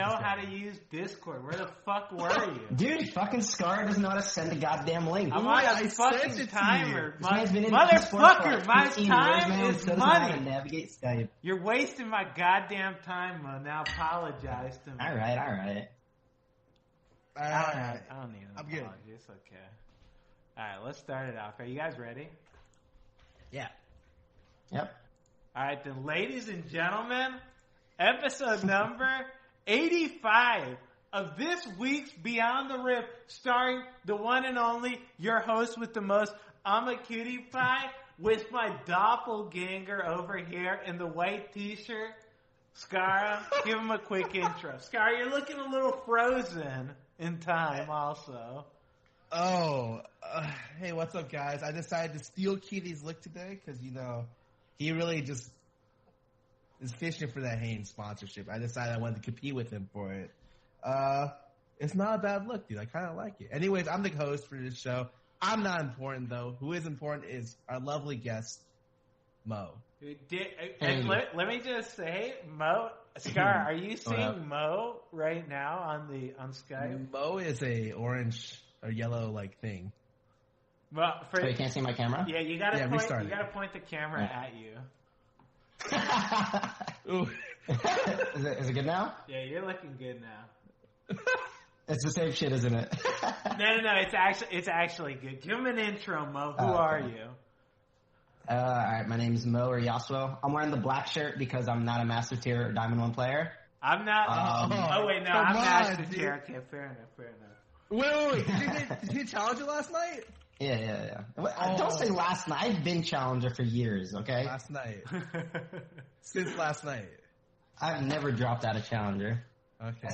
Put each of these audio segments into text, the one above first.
know how to use Discord. Where the fuck were you? Dude, fucking Scar doesn't know how to send a goddamn link. I'm on a fucking timer. Motherfucker, my time years, is so money. Navigate Skype. You're wasting my goddamn time, Mo. Now apologize to me. Alright. I don't need an apology. Good. It's okay. Alright, let's start it off. Are you guys ready? Yeah. Yep. Alright, then, ladies and gentlemen, episode number 85 of this week's Beyond the Rift, starring the one and only, your host with the most, I'm a cutie pie, with my doppelganger over here in the white t-shirt. Skara, give him a quick intro. Skara, you're looking a little frozen in time also. Oh, hey, what's up, guys? I decided to steal Kitty's look today because, he really just is fishing for that Hanes sponsorship. I decided I wanted to compete with him for it. It's not a bad look, dude. I kind of like it. Anyways, I'm the host for this show. I'm not important, though. Who is important is our lovely guest, Mo. Let me just say, Mo, Scar, are you seeing Mo right now on Skype? Mo is a orange or yellow like thing. Well, so you can't see my camera? Yeah, you gotta point the camera at you. Ooh. Is it good now? Yeah, you're looking good now. It's the same shit, isn't it? No. It's actually good. Give him an intro, Mo. Who are you? Alright, my name is Mo or Yassuo. I'm wearing the black shirt because I'm not a Master Tier or Diamond 1 player. I'm not. I'm Master Tier. Okay, fair enough. Wait. Did you challenge it last night? Yeah. Don't say last night. I've been challenger for years, okay? Last night. Since last night. I've never dropped out of challenger. Okay.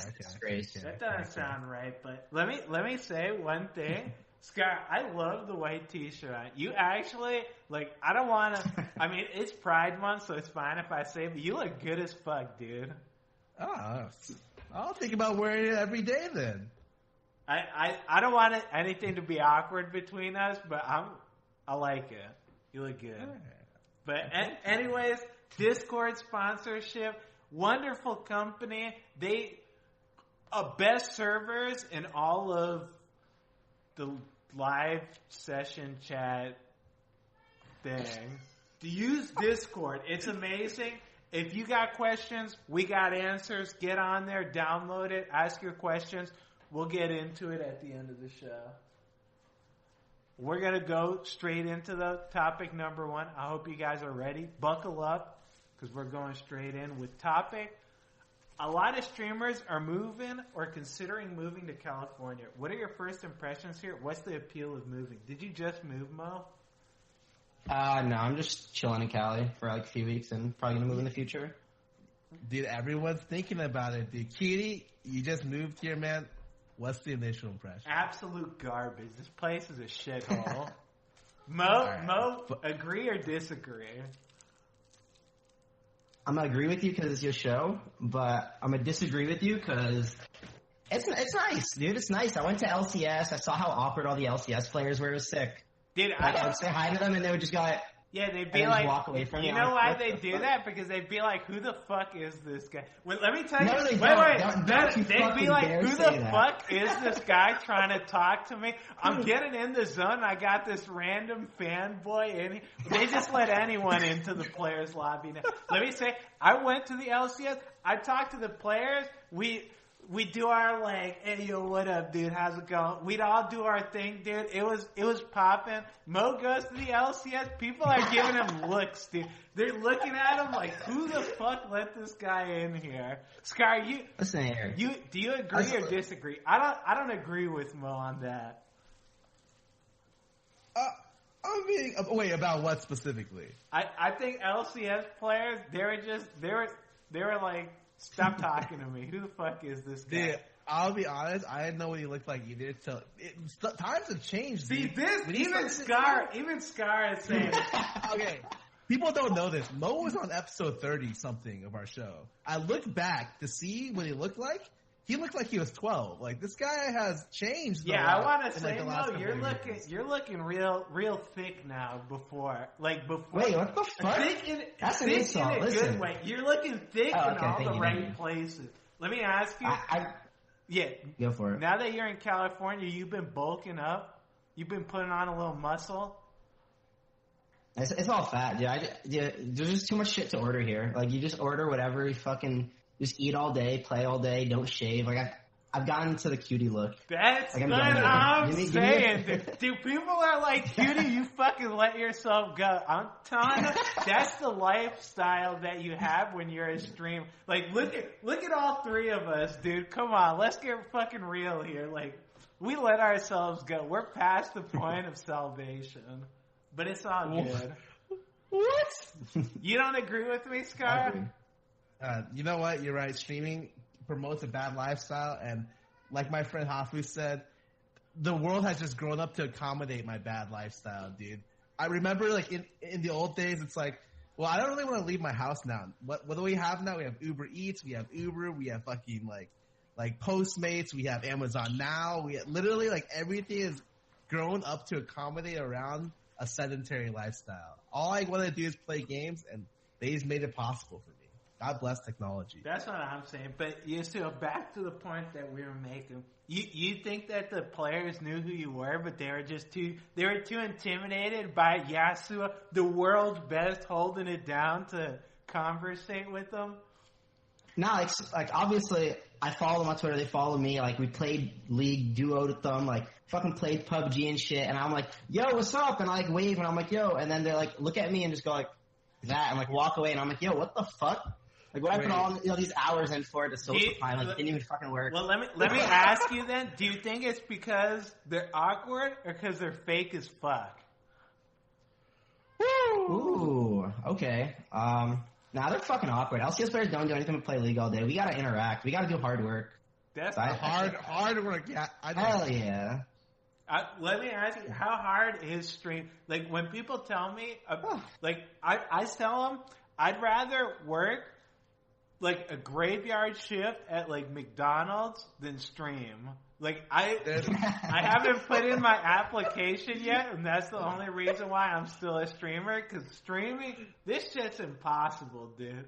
That doesn't sound right, but let me say one thing. Scott, I love the white t-shirt. You actually, I don't want to, it's Pride Month, so it's fine if I say, but you look good as fuck, dude. Oh, I'll think about wearing it every day then. I don't want anything to be awkward between us, but I like it. You look good. But anyways, Discord sponsorship, wonderful company. They best servers in all of the live session chat thing. To use Discord, it's amazing. If you got questions, we got answers. Get on there, download it, ask your questions. We'll get into it at the end of the show. We're going to go straight into the topic number one. I hope you guys are ready. Buckle up, because we're going straight in with topic. A lot of streamers are moving or considering moving to California. What are your first impressions here? What's the appeal of moving? Did you just move, Mo? No, I'm just chilling in Cali for a few weeks and probably going to move in the future. Dude, everyone's thinking about it, dude. Kitty, you just moved here, man. What's the initial impression? Absolute garbage. This place is a shithole. Mo, agree or disagree? I'm going to agree with you because it's your show, but I'm going to disagree with you because it's nice, dude. It's nice. I went to LCS. I saw how awkward all the LCS players were. It was sick. Dude, I would say hi to them and they would just go like... Yeah, they'd be like, walk away from you know why they do that? Because they'd be like, who the fuck is this guy? Wait, let me tell you. No, they don't. They'd be like, who the fuck is this guy trying to talk to me? I'm getting in the zone. I got this random fanboy in. They just let anyone into the players' lobby now. Let me say, I went to the LCS. I talked to the players. We do our hey yo, what up, dude? How's it going? We'd all do our thing, dude. It was popping. Mo goes to the LCS. People are giving him looks, dude. They're looking at him like, who the fuck let this guy in here? Sky, listen here. Do you agree or disagree? I don't agree with Mo on that. Wait, about what specifically? I think LCS players, they were like, stop talking to me. Who the fuck is this guy? Dude, I'll be honest. I didn't know what he looked like either. Times have changed. See, dude. Even Scar is saying. Okay, people don't know this. Mo was on episode 30 something of our show. I looked back to see what he looked like. He looked like he was 12. Like, this guy has changed. Yeah, I want to say, Mo, you're looking real thick now. Before. Wait, what the fuck? That's an insult. In a good way. You're looking thick in all the right places. Let me ask you. Yeah. Go for it. Now that you're in California, you've been bulking up. You've been putting on a little muscle. It's all fat, dude. There's just too much shit to order here. Like, you just order whatever, you fucking just eat all day, play all day, don't shave. Like, I've gotten to the cutie look. That's like, what I'm saying. Dude, people are like, cutie, you fucking let yourself go. I'm telling you, that's the lifestyle that you have when you're a streamer. Like, look at all three of us, dude. Come on, let's get fucking real here. Like, we let ourselves go. We're past the point of salvation. But it's all good. What? You don't agree with me, Scott? You know what? You're right. Streaming promotes a bad lifestyle, and like my friend Hafu said, the world has just grown up to accommodate my bad lifestyle, dude. I remember, like, in the old days, it's like, well, I don't really want to leave my house now. What do we have now? We have Uber Eats, we have Uber, we have fucking like Postmates, we have Amazon Now. We have, literally, like, everything is grown up to accommodate around a sedentary lifestyle. All I want to do is play games, and they just made it possible for me. God bless technology. That's what I'm saying. But Yassuo, back to the point that we were making. You think that the players knew who you were, but they were too intimidated by Yassuo, the world's best, holding it down to conversate with them? No, like obviously I follow them on Twitter. They follow me. Like, we played League duo with them. Like, fucking played PUBG and shit. And I'm like, yo, what's up? And I like wave, and I'm like, yo. And then they're like, look at me and just go like that, and like walk away. And I'm like, yo, what the fuck? Like, what I put all these hours in for it to social time, like, it didn't even fucking work. Well, let me ask you then. Do you think it's because they're awkward or because they're fake as fuck? Ooh, okay. Nah, they're fucking awkward. LCS players don't do anything but play League all day. We gotta interact. We gotta do hard work. That's hard work. Yeah, hell yeah. Let me ask you, how hard is stream? Like, when people tell me, like, I tell them I'd rather work like a graveyard shift at like McDonald's than stream. Like, I haven't put in my application yet, and that's the only reason why I'm still a streamer, because streaming, this shit's impossible, dude.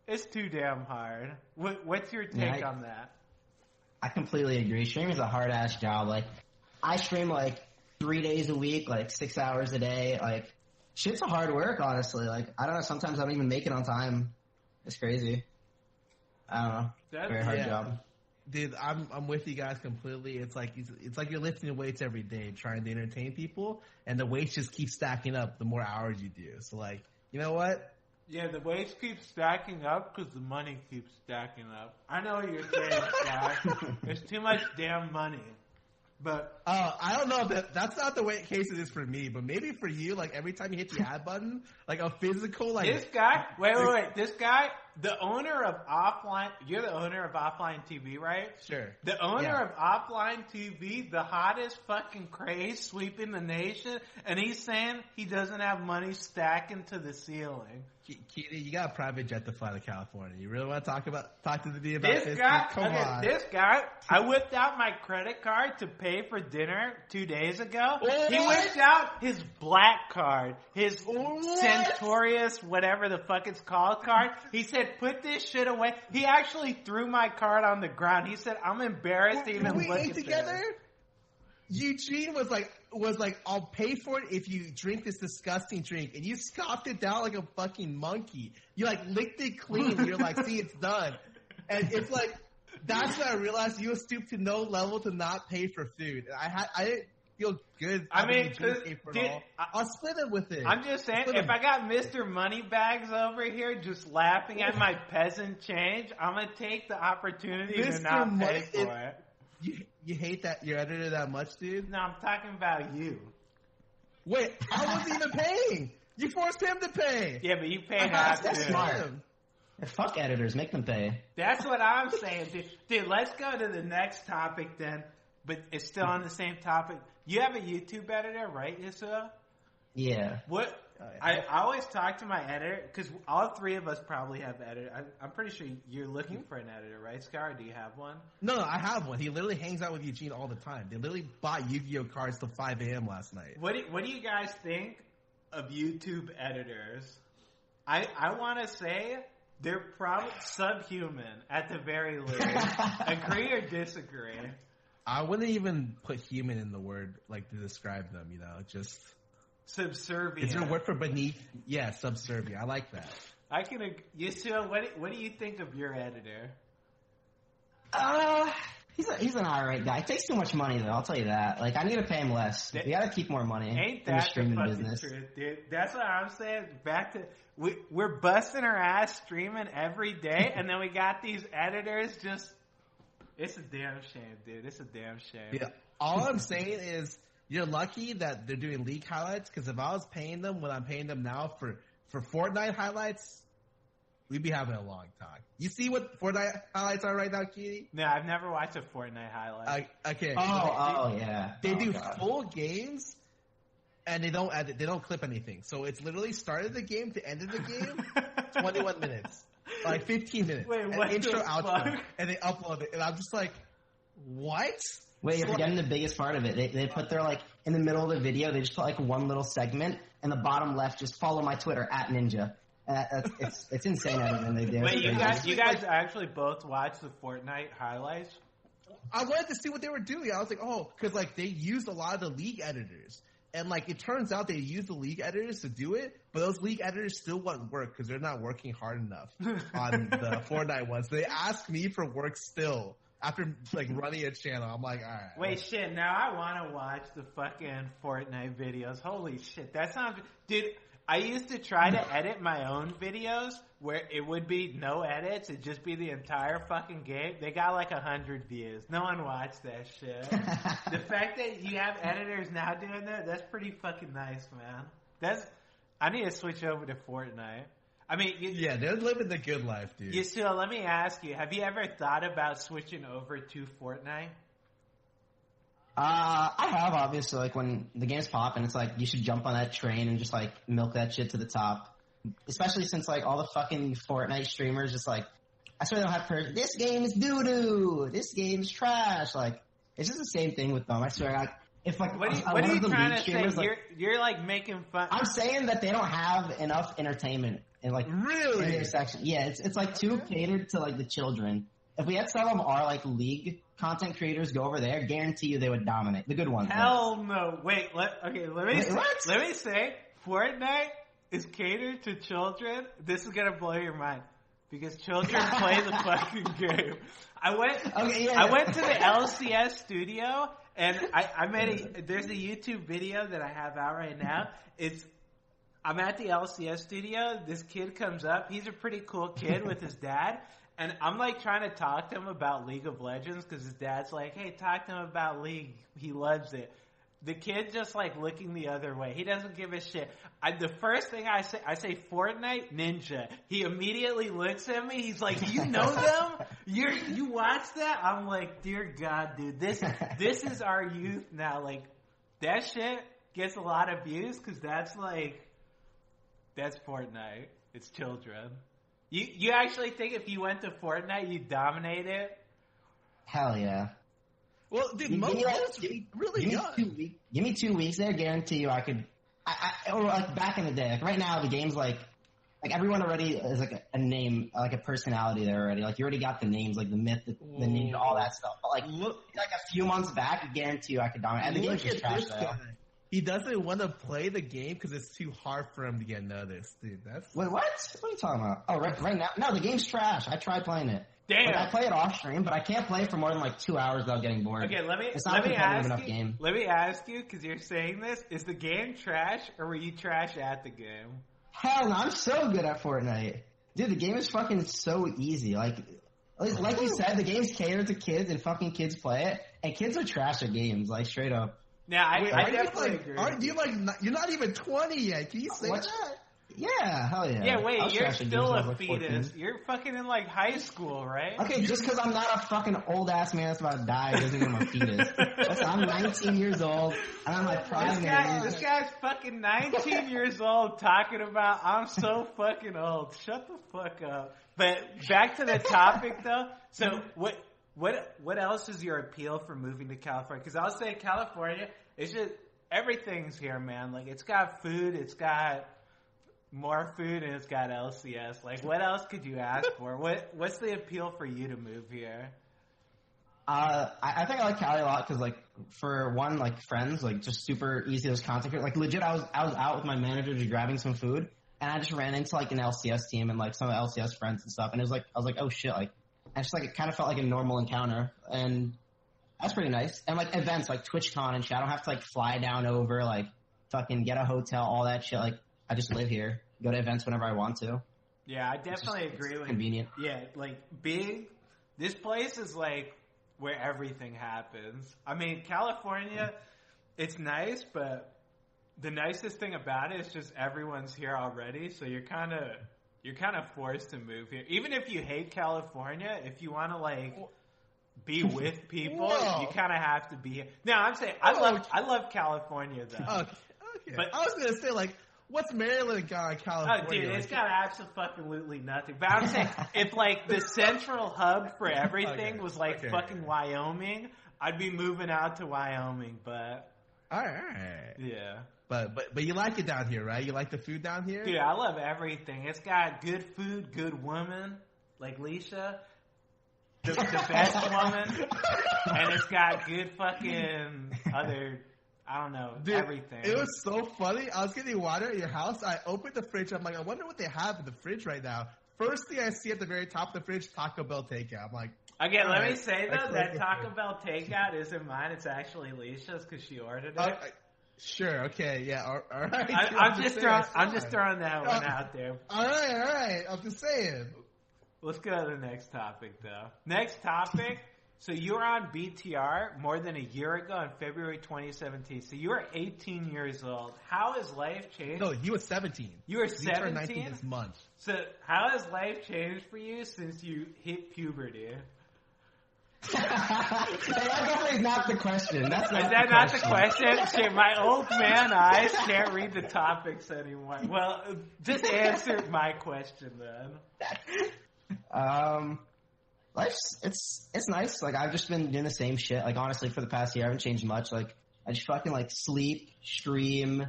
It's too damn hard. What's your take on that? I completely agree. Streaming is a hard-ass job. Like, I stream like 3 days a week, like 6 hours a day. Like, shit's a hard work, honestly. Like, I don't know, sometimes I don't even make it on time. It's crazy. I don't know. Very hard job. Dude, I'm with you guys completely. It's like you're lifting weights every day, trying to entertain people, and the weights just keep stacking up the more hours you do. So, like, you know what? Yeah, the weights keep stacking up because the money keeps stacking up. I know what you're saying, Scott. There's too much damn money. But I don't know that's not the way case it is for me, but maybe for you, like, every time you hit the add button, like a physical, like, this guy. Wait. This guy, the owner of Offline. You're the owner of Offline TV, right? Sure. The owner of Offline TV, the hottest fucking craze sweeping the nation, and he's saying he doesn't have money stacking to the ceiling. Keely, you got a private jet to fly to California. You really want to talk to me about this? Come on. This guy, I whipped out my credit card to pay for dinner 2 days ago. What? He whipped out his black card, his Centaurus, whatever the fuck it's called card. He said, put this shit away. He actually threw my card on the ground. He said, I'm embarrassed to even look at together? this. Eugene was like, I'll pay for it if you drink this disgusting drink, and you scoffed it down like a fucking monkey. You like licked it clean, and you're like, see, it's done. And it's like, that's when I realized you were stooped to no level to not pay for food. I didn't feel good. I mean, I'll split it with it. I'm just saying, if I got Mr. Moneybags over here just laughing at my peasant change, I'm gonna take the opportunity to not pay for it. You hate that your editor that much, dude? No, I'm talking about you. Wait, I wasn't even paying. You forced him to pay. Yeah, but you pay half too. That's smart. Yeah, fuck editors, make them pay. That's what I'm saying, dude. Let's go to the next topic then. But it's still on the same topic. You have a YouTube editor, right, Yassuo? Yeah. What? I always talk to my editor, because all three of us probably have editor. I'm pretty sure you're looking for an editor, right, Scar? Do you have one? No, I have one. He literally hangs out with Eugene all the time. They literally bought Yu-Gi-Oh cards till 5 a.m. last night. What do you guys think of YouTube editors? I want to say They're probably subhuman at the very least. Agree or disagree? I wouldn't even put human in the word like to describe them. Just subservient. Is there a word for beneath? Yeah, subservient. I like that. I can. Yassuo, what do you think of your editor? He's an alright guy. He takes too much money though. I'll tell you that. Like I need to pay him less. We gotta keep more money. Ain't in that the streaming the fucking business? truth, dude? That's what I'm saying. Back to we're busting our ass streaming every day, and then we got these editors. Just it's a damn shame, dude. It's a damn shame. Yeah. All I'm saying is you're lucky that they're doing league highlights. Because if I was paying them what I'm paying them now for Fortnite highlights, we'd be having a long talk. You see what Fortnite highlights are right now, Keely? No, I've never watched a Fortnite highlight. Okay. Yeah. They do full games, and they don't edit. They don't clip anything. So it's literally start of the game to end of the game, 21 minutes, like 15 minutes. Wait, what? Intro, the outro, fuck? and they upload it, and I'm just like, what? Wait, you're forgetting the biggest part of it. They put their like in the middle of the video. They just put like one little segment, and the bottom left just follow my Twitter @ninja. It's insane everything they do. Wait, you guys actually both watched the Fortnite highlights? I wanted to see what they were doing. I was like, because like they used a lot of the league editors, and like it turns out they used the league editors to do it, but those league editors still wouldn't work because they're not working hard enough on the Fortnite ones. They asked me for work still after like running a channel. I'm like, all right. Wait, shit! Now I want to watch the fucking Fortnite videos. Holy shit, that sounds, dude. I used to try to edit my own videos where it would be no edits. It'd just be the entire fucking game. They got like 100 views. No one watched that shit. The fact that you have editors now doing that, that's pretty fucking nice, man. I need to switch over to Fortnite. I mean, yeah, they're living the good life, dude. Yassuo, let me ask you, have you ever thought about switching over to Fortnite? I have, obviously, like when the game's popping, it's like you should jump on that train and just like milk that shit to the top. Especially since like all the fucking Fortnite streamers just like, I swear they don't have this game is doo-doo, this game is trash. Like, it's just the same thing with them. I swear, like, if like what are you trying to say? Like, you're like making fun. I'm saying that they don't have enough entertainment in like really in their section. Yeah, it's like too catered to like the children. If we had some of them are like league content creators go over there, guarantee you they would dominate. The good ones. Hell no. Wait, let me say, Fortnite is catered to children. This is gonna blow your mind. Because children play the fucking game. I went to the LCS studio and I made there's a YouTube video that I have out right now. I'm at the LCS studio, this kid comes up, he's a pretty cool kid with his dad. And I'm like trying to talk to him about League of Legends because his dad's like, hey, talk to him about League. He loves it. The kid just like looking the other way. He doesn't give a shit. The first thing I say Fortnite Ninja. He immediately looks at me. He's like, you know them? You watch that? I'm like, dear God, dude, this is our youth now. Like that shit gets a lot of views because that's Fortnite. It's children. You actually think if you went to Fortnite, you'd dominate it? Hell yeah. Well, dude, give me 2 weeks there, guarantee you I could. Or like back in the day, like right now the game's like everyone already is like a name, like a personality there already. Like you already got the names, like the myth, the ninja, all that stuff. But like a few months back, I guarantee you I could dominate. And the game's just trash though. He doesn't want to play the game because it's too hard for him to get noticed, dude. Wait, what? What are you talking about? Oh, right now? No, the game's trash. I tried playing it. Damn. Like, I play it off stream, but I can't play for more than like 2 hours without getting bored. Okay, let me ask you, because you're saying this, is the game trash or were you trash at the game? Hell no, I'm so good at Fortnite. Dude, the game is fucking so easy. Like you said, the game's catered to kids and fucking kids play it, and kids are trash at games, like straight up. Now, I definitely agree. You're not even 20 yet. Can you say that? Yeah, hell yeah. Yeah, wait, you're still a fetus. You're fucking in like high school, right? Okay, just because I'm not a fucking old ass man that's about to die doesn't mean I'm a fetus. Listen, I'm 19 years old, and I'm my prime age. This guy's fucking 19 years old talking about I'm so fucking old. Shut the fuck up. But back to the topic though. So what else is your appeal for moving to California? Because I'll say California, it's just everything's here, man. Like it's got food, it's got more food, and it's got LCS. Like, what else could you ask for? What's the appeal for you to move here? I think I like Cali a lot because, like, for one, like, friends, like, just super easy as content creator. Like, legit, I was out with my manager just grabbing some food, and I just ran into, like, an LCS team and, like, some of the LCS friends and stuff, and it was like, I was like, oh shit, like, and just, like, it kind of felt like a normal encounter, and that's pretty nice. And, like, events, like, TwitchCon and shit, I don't have to, like, fly down over, like, fucking get a hotel, all that shit, like, I just live here, go to events whenever I want to. Yeah, I definitely agree with convenient. Yeah, like, this place is, like, where everything happens. I mean, California, it's nice, but the nicest thing about it is just everyone's here already, so you're kind of forced to move here. Even if you hate California, if you want to like be with people, you kind of have to be here. No, I'm saying I love California though. Okay. But I was gonna say, like, what's Maryland got in California? Oh, dude, like, it's got absolutely nothing. But I'm saying, if, like, the central hub for everything was, like, fucking Wyoming, I'd be moving out to Wyoming, but... All right. Yeah. But you like it down here, right? You like the food down here? Dude, I love everything. It's got good food, good woman, like Leisha, the best woman, and it's got good fucking other... I don't know, dude, everything. It was so funny. I was getting water at your house. I opened the fridge. I'm like, I wonder what they have in the fridge right now. First thing I see at the very top of the fridge, Taco Bell takeout. I'm like, okay, let me say though, that Taco Bell takeout isn't mine. It's actually Alicia's because she ordered it. Sure, okay, yeah, all right. I'm just throwing that one out there. All right. I'm just saying. Let's go to the next topic though. Next topic. So you were on BTR more than a year ago in February 2017. So you were 18 years old. How has life changed? No, he was 17. You were He turned 19 17? this month. So how has life changed for you since you hit puberty? That definitely is not the question. That's not is that not the question? Shit, my old man eyes can't read the topics anymore. Well, just answer my question then. Life's it's nice. Like, I've just been doing the same shit. Like, honestly, for the past year, I haven't changed much. Like, I just fucking like sleep, stream,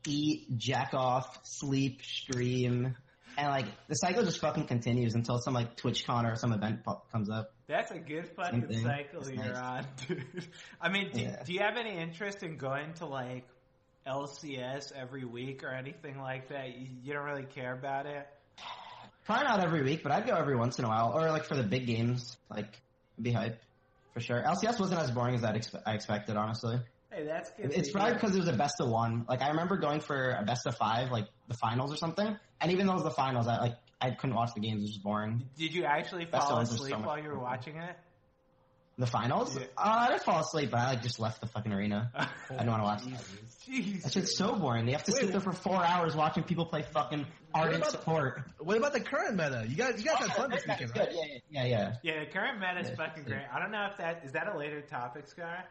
eat, jack off, sleep, stream, and like the cycle just fucking continues until some like TwitchCon or some event comes up. That's a good fucking cycle it's you're on, dude. I mean, do you have any interest in going to like LCS every week or anything like that? You don't really care about it? Probably not every week, but I'd go every once in a while. Or, like, for the big games, like, it'd be hype. For sure. LCS wasn't as boring as I expected, honestly. Hey, that's good. It's probably because it was a best of one. Like, I remember going for a best of 5, like, the finals or something. And even though it was the finals, I couldn't watch the games. It was just boring. Did you actually fall asleep while you were watching it? The finals? Yeah. I didn't fall asleep, but I just left the fucking arena. I didn't want to watch that. That shit's so boring. They have to sit there for 4 hours watching people play fucking Ardent support. What about the current meta? You guys had fun this weekend, right? Yeah. Yeah, the current meta is fucking great. I don't know if is that a later topic, Scar?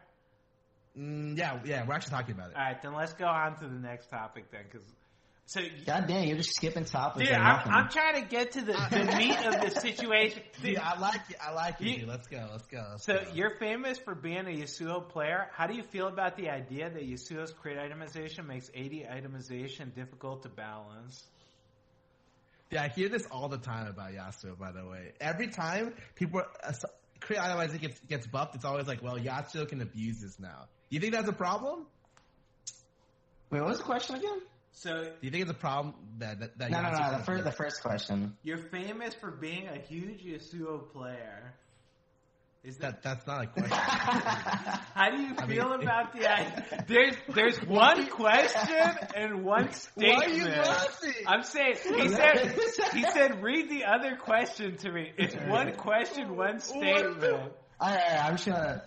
Yeah, we're actually talking about it. All right, then let's go on to the next topic then, because... God damn, you're just skipping topics. Dude, I'm trying to get to the meat of the situation. Dude, I like it. Let's go. So you're famous for being a Yassuo player. How do you feel about the idea that Yasuo's crit itemization makes AD itemization difficult to balance? Yeah, I hear this all the time about Yasuo, by the way. Every time people crit itemization gets buffed, it's always like, well, Yasuo can abuse this now. You think that's a problem? Wait, what was the question again? So, do you think it's a problem that No. The first question. You're famous for being a huge Yasuo player. That's not a question. How do you feel about the idea? There's one question and one statement. Why are you laughing? I'm saying he said read the other question to me. It's one question, one statement. All right, I'm just gonna.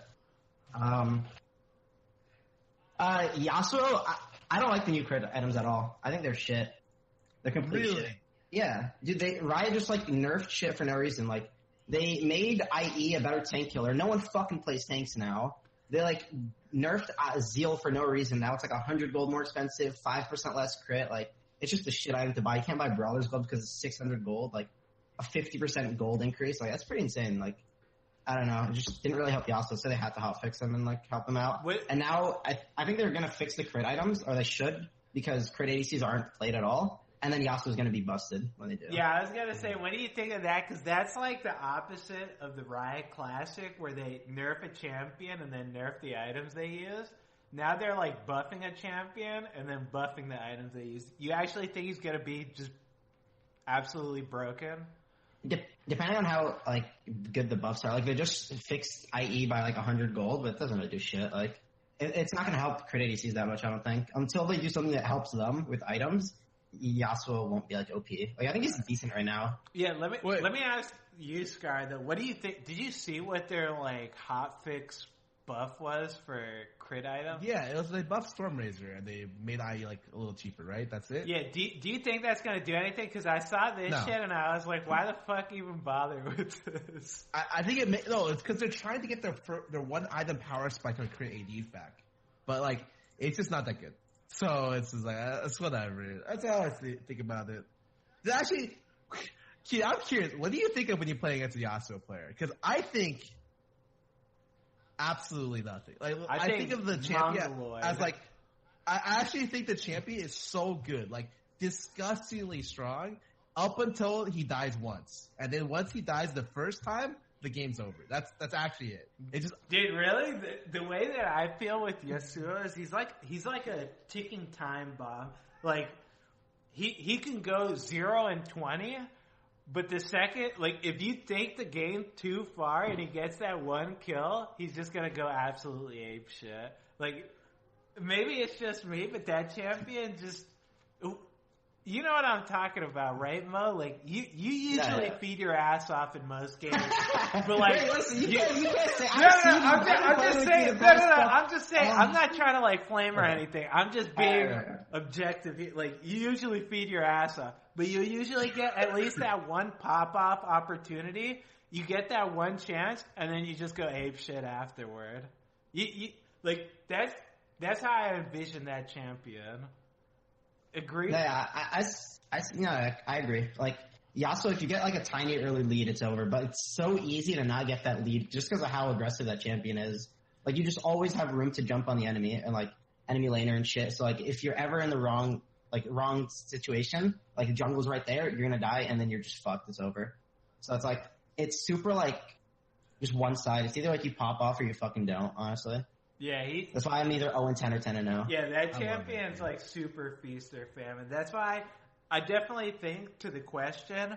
Yasuo. I don't like the new crit items at all. I think they're shit. They're complete shit. Yeah. Dude, Riot just, like, nerfed shit for no reason. Like, they made IE a better tank killer. No one fucking plays tanks now. They, like, nerfed Zeal for no reason. Now it's, like, 100 gold more expensive, 5% less crit. Like, it's just a shit item to buy. You can't buy Brawler's Glove because it's 600 gold. Like, a 50% gold increase. Like, that's pretty insane. Like, I don't know. It just didn't really help Yasuo, so they had to hotfix them and like help them out. And now I think they're gonna fix the crit items, or they should, because crit ADCs aren't played at all. And then Yasuo's going to be busted when they do. Yeah, I was going to say, what do you think of that? Because that's like the opposite of the Riot Classic, where they nerf a champion and then nerf the items they use. Now they're like buffing a champion and then buffing the items they use. You actually think he's going to be just absolutely broken? Depending on how like good the buffs are. Like they just fixed IE by like 100 gold, but it doesn't really do shit. Like it's not going to help crit ADCs that much, I don't think. Until they do something that helps them with items, Yasuo won't be like OP. Like I think he's decent right now. Yeah, let me ask you, Scar, though. What do you think? Did you see what their like hotfix buff was for crit items? Yeah, it was they buffed Stormrazor and they made IE like a little cheaper, right? That's it. Yeah. Do you think that's gonna do anything? Because I saw this shit and I was like, why the fuck even bother with this? I think it's because they're trying to get their one item power spike on crit ADs back, but like it's just not that good. So it's just like it's whatever. That's how I think about it. Actually, I'm curious. What do you think of when you play against a Yasuo player? Because I think absolutely nothing. Like I think of the champion as like I actually think the champion is so good, like disgustingly strong, up until he dies once, and then once he dies the first time, the game's over. That's actually it. It just dude, really, the way that I feel with Yasuo is he's like a ticking time bomb. Like he can go 0 and 20, but the second, like if you take the game too far and he gets that one kill, he's just gonna go absolutely ape shit. Like maybe it's just me, but that champion just. You know what I'm talking about, right, Mo? Like you usually feed your ass off in most games, but like Wait, listen, you can't say. I'm just saying. I'm not trying to like flame or anything. I'm just being objective. Like you usually feed your ass off, but you usually get at least that one pop off opportunity. You get that one chance, and then you just go ape shit afterward. You like that's how I envision that champion. Agree? Yeah, I agree. Like Yasuo, if you get like a tiny early lead, it's over. But it's so easy to not get that lead just because of how aggressive that champion is. Like you just always have room to jump on the enemy and like enemy laner and shit. So like if you're ever in the wrong situation, like jungle's right there, you're gonna die and then you're just fucked. It's over. So it's like it's super like just one side. It's either like you pop off or you fucking don't. Honestly. Yeah, that's why I'm either 0-10 or 10-0. Yeah, that champion's like super feast or famine. That's why I definitely think to the question,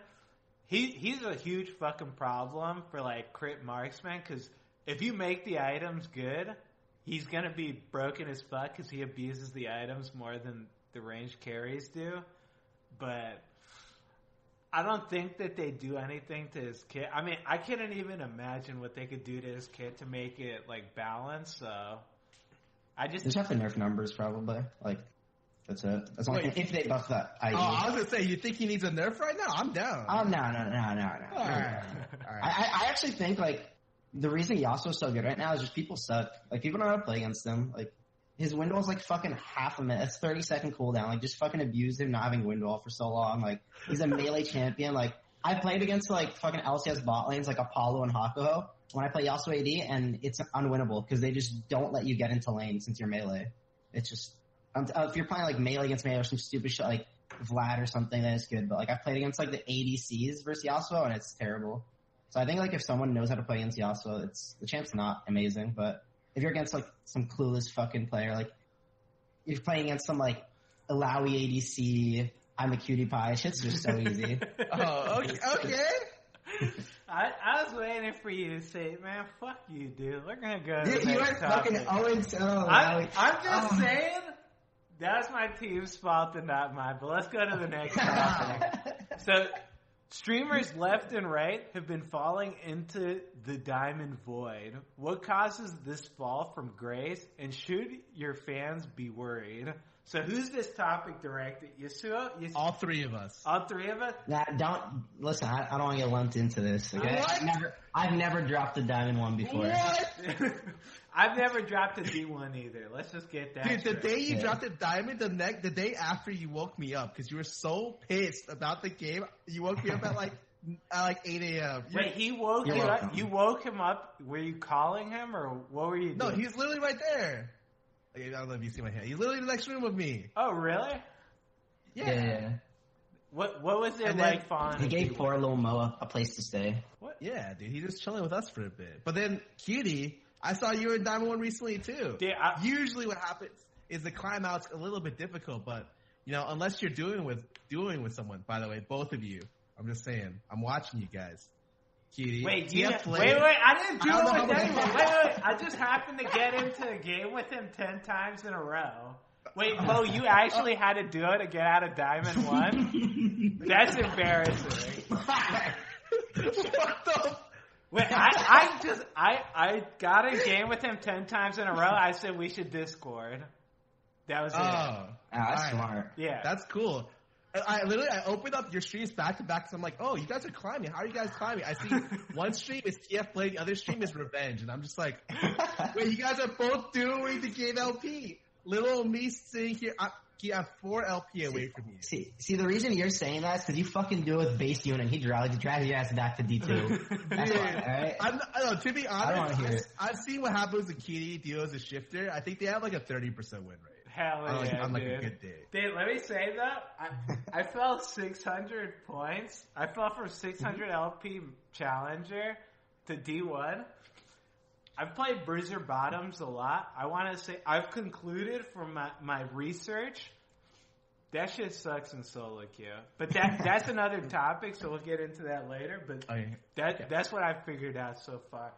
he's a huge fucking problem for like crit marksman because if you make the items good, he's gonna be broken as fuck because he abuses the items more than the ranged carries do. But I don't think that they do anything to his kit. I mean, I couldn't even imagine what they could do to his kit to make it like balanced. So I just have to nerf numbers probably. Like that's it. That's only if they buff that. I was gonna say, you think he needs a nerf right now? I'm down. Oh no. All right. I actually think like the reason Yasuo's so good right now is just people suck. Like people don't know how to play against him. Like his window is like fucking half a minute. It's 30-second cooldown. Like just fucking abuse him not having window for so long. Like he's a melee champion. Like I played against like fucking LCS bot lanes like Apollo and Hakuho when I play Yasuo AD, and it's unwinnable because they just don't let you get into lane since you're melee. It's just if you're playing like melee against melee or some stupid shit like Vlad or something, then it's good. But like I've played against like the ADCs versus Yasuo, and it's terrible. So I think like if someone knows how to play against Yasuo, the champ's not amazing, but if you're against like some clueless fucking player, like you're playing against some like Alawi ADC, I'm a cutie pie, shit's just so easy. Oh, okay. I was waiting for you to say, man, fuck you, dude. We're gonna go to the you next went topic. fucking 0-2. I'm just saying that's my team's fault and not mine. But let's go to the next topic. So streamers left and right have been falling into the diamond void. What causes this fall from grace, and should your fans be worried? So who's this topic directed? Yassuo? All three of us. All three of us? Nah, listen, I don't want to get lumped into this, okay? What? I've never dropped a diamond one before. What? I've never dropped a D1 either. Let's just get that Dude, straight. the day you dropped a diamond, the day after you woke me up, because you were so pissed about the game, you woke me up at like 8 a.m. Wait, he woke you up? You woke him up? Were you calling him, or what were you doing? No, he's literally right there. I don't know if you see my hand. He's literally in the next room with me. Oh, really? Yeah. What was it And like then falling? He in gave D1? poor little Moa a place to stay. What? Yeah, dude, he's just chilling with us for a bit. But then, Cutie, I saw you were in Diamond 1 recently, too. Dude, Usually what happens is the climb out's a little bit difficult, but, unless you're doing with someone, by the way, both of you, I'm just saying, I'm watching you guys. Cutie. Wait, wait, I didn't do I don't it know with how anyone. many- Wait. I just happened to get into a game with him 10 times in a row. Wait, Mo, you actually had to do it to get out of Diamond 1? That's embarrassing. What the? Wait, I got a game with him 10 times in a row. I said we should Discord. That was it. That's Alright. smart. Yeah. That's cool. I opened up your streams back to back, so I'm like, oh, you guys are climbing. How are you guys climbing? I see one stream is TF Blade, the other stream is Revenge, and I'm just like, wait, you guys are both doing the game LP. Little me sitting here, I'm 4 LP away from you. See, the reason you're saying that is because you fucking do it with base unit. He drags your ass back to D2. That's why, alright? To be I don't wanna hear honest, it. I've seen what happens when Kitty deals a shifter. I think they have like a 30% win rate. Hell yeah, on like dude. a good day. Dude, let me say though, I fell 600 points. I fell from 600 LP Challenger to D1. I've played Bruiser Bottoms a lot. I want to say I've concluded from my research that shit sucks in solo queue. But that's another topic, so we'll get into that later. But that's what I've figured out so far.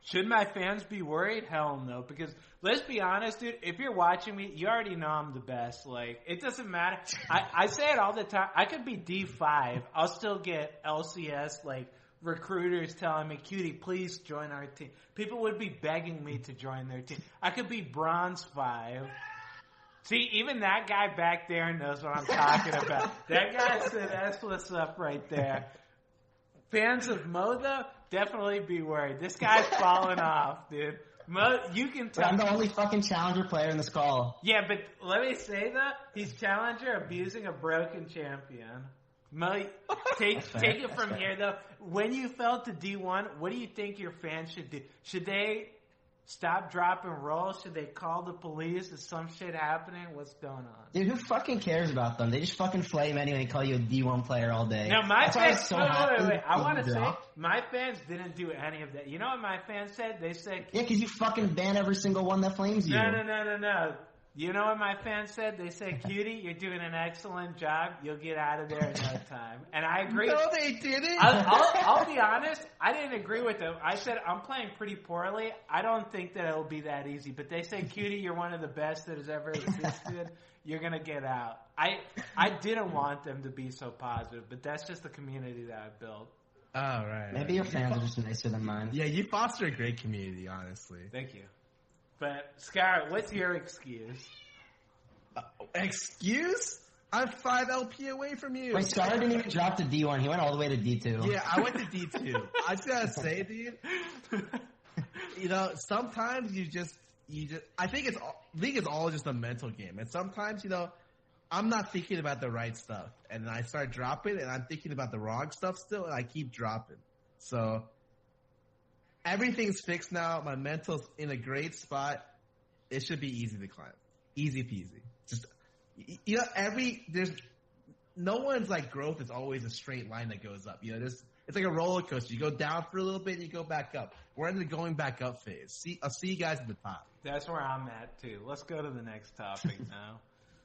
Should my fans be worried? Hell no. Because let's be honest, dude, if you're watching me, you already know I'm the best. Like, it doesn't matter. I say it all the time. I could be D5. I'll still get LCS, like, recruiters telling me, Cutie, please join our team. People would be begging me to join their team. I could be Bronze 5. See, even that guy back there knows what I'm talking about. That guy said, that's what's up right there. Fans of Mo, though, definitely be worried. This guy's falling off, dude. Mo, you can tell. I'm the only fucking challenger player in this call. Yeah, but let me say that. He's challenger abusing a broken champion. Mo, take it from here, though. When you fell to D1, what do you think your fans should do? Should they stop, drop, and roll? Should they call the police? Is some shit happening? What's going on? Dude, who fucking cares about them? They just fucking flame anyway and call you a D1 player all day. Now, my That's why I was fans, so wait. happy I want to you say, dropped. my fans didn't do any of that. You know what my fans said? They said, Yeah, because you fucking ban every single one that flames you. No. You know what my fans said? They said, Cutie, you're doing an excellent job. You'll get out of there in no time. And I agree. No, they didn't. I'll be honest. I didn't agree with them. I said, I'm playing pretty poorly. I don't think that it'll be that easy. But they said, Cutie, you're one of the best that has ever existed. You're going to get out. I didn't want them to be so positive, but that's just the community that I built. Oh, right. Maybe your fans are just nicer than mine. Yeah, you foster a great community, honestly. Thank you. But, Scar, what's your excuse? Excuse? I'm 5 LP away from you. Wait, Scar didn't even drop to D1. He went all the way to D2. Yeah, I went to D2. I just gotta say, dude, sometimes you just, I think it's all just a mental game. And sometimes, I'm not thinking about the right stuff. And then I start dropping and I'm thinking about the wrong stuff still and I keep dropping. So, everything's fixed now. My mental's in a great spot. It should be easy to climb. Easy peasy. Just, there's no one's like growth is always a straight line that goes up. It's like a roller coaster. You go down for a little bit and you go back up. We're in the going back up phase. I'll see you guys at the top. That's where I'm at too. Let's go to the next topic now.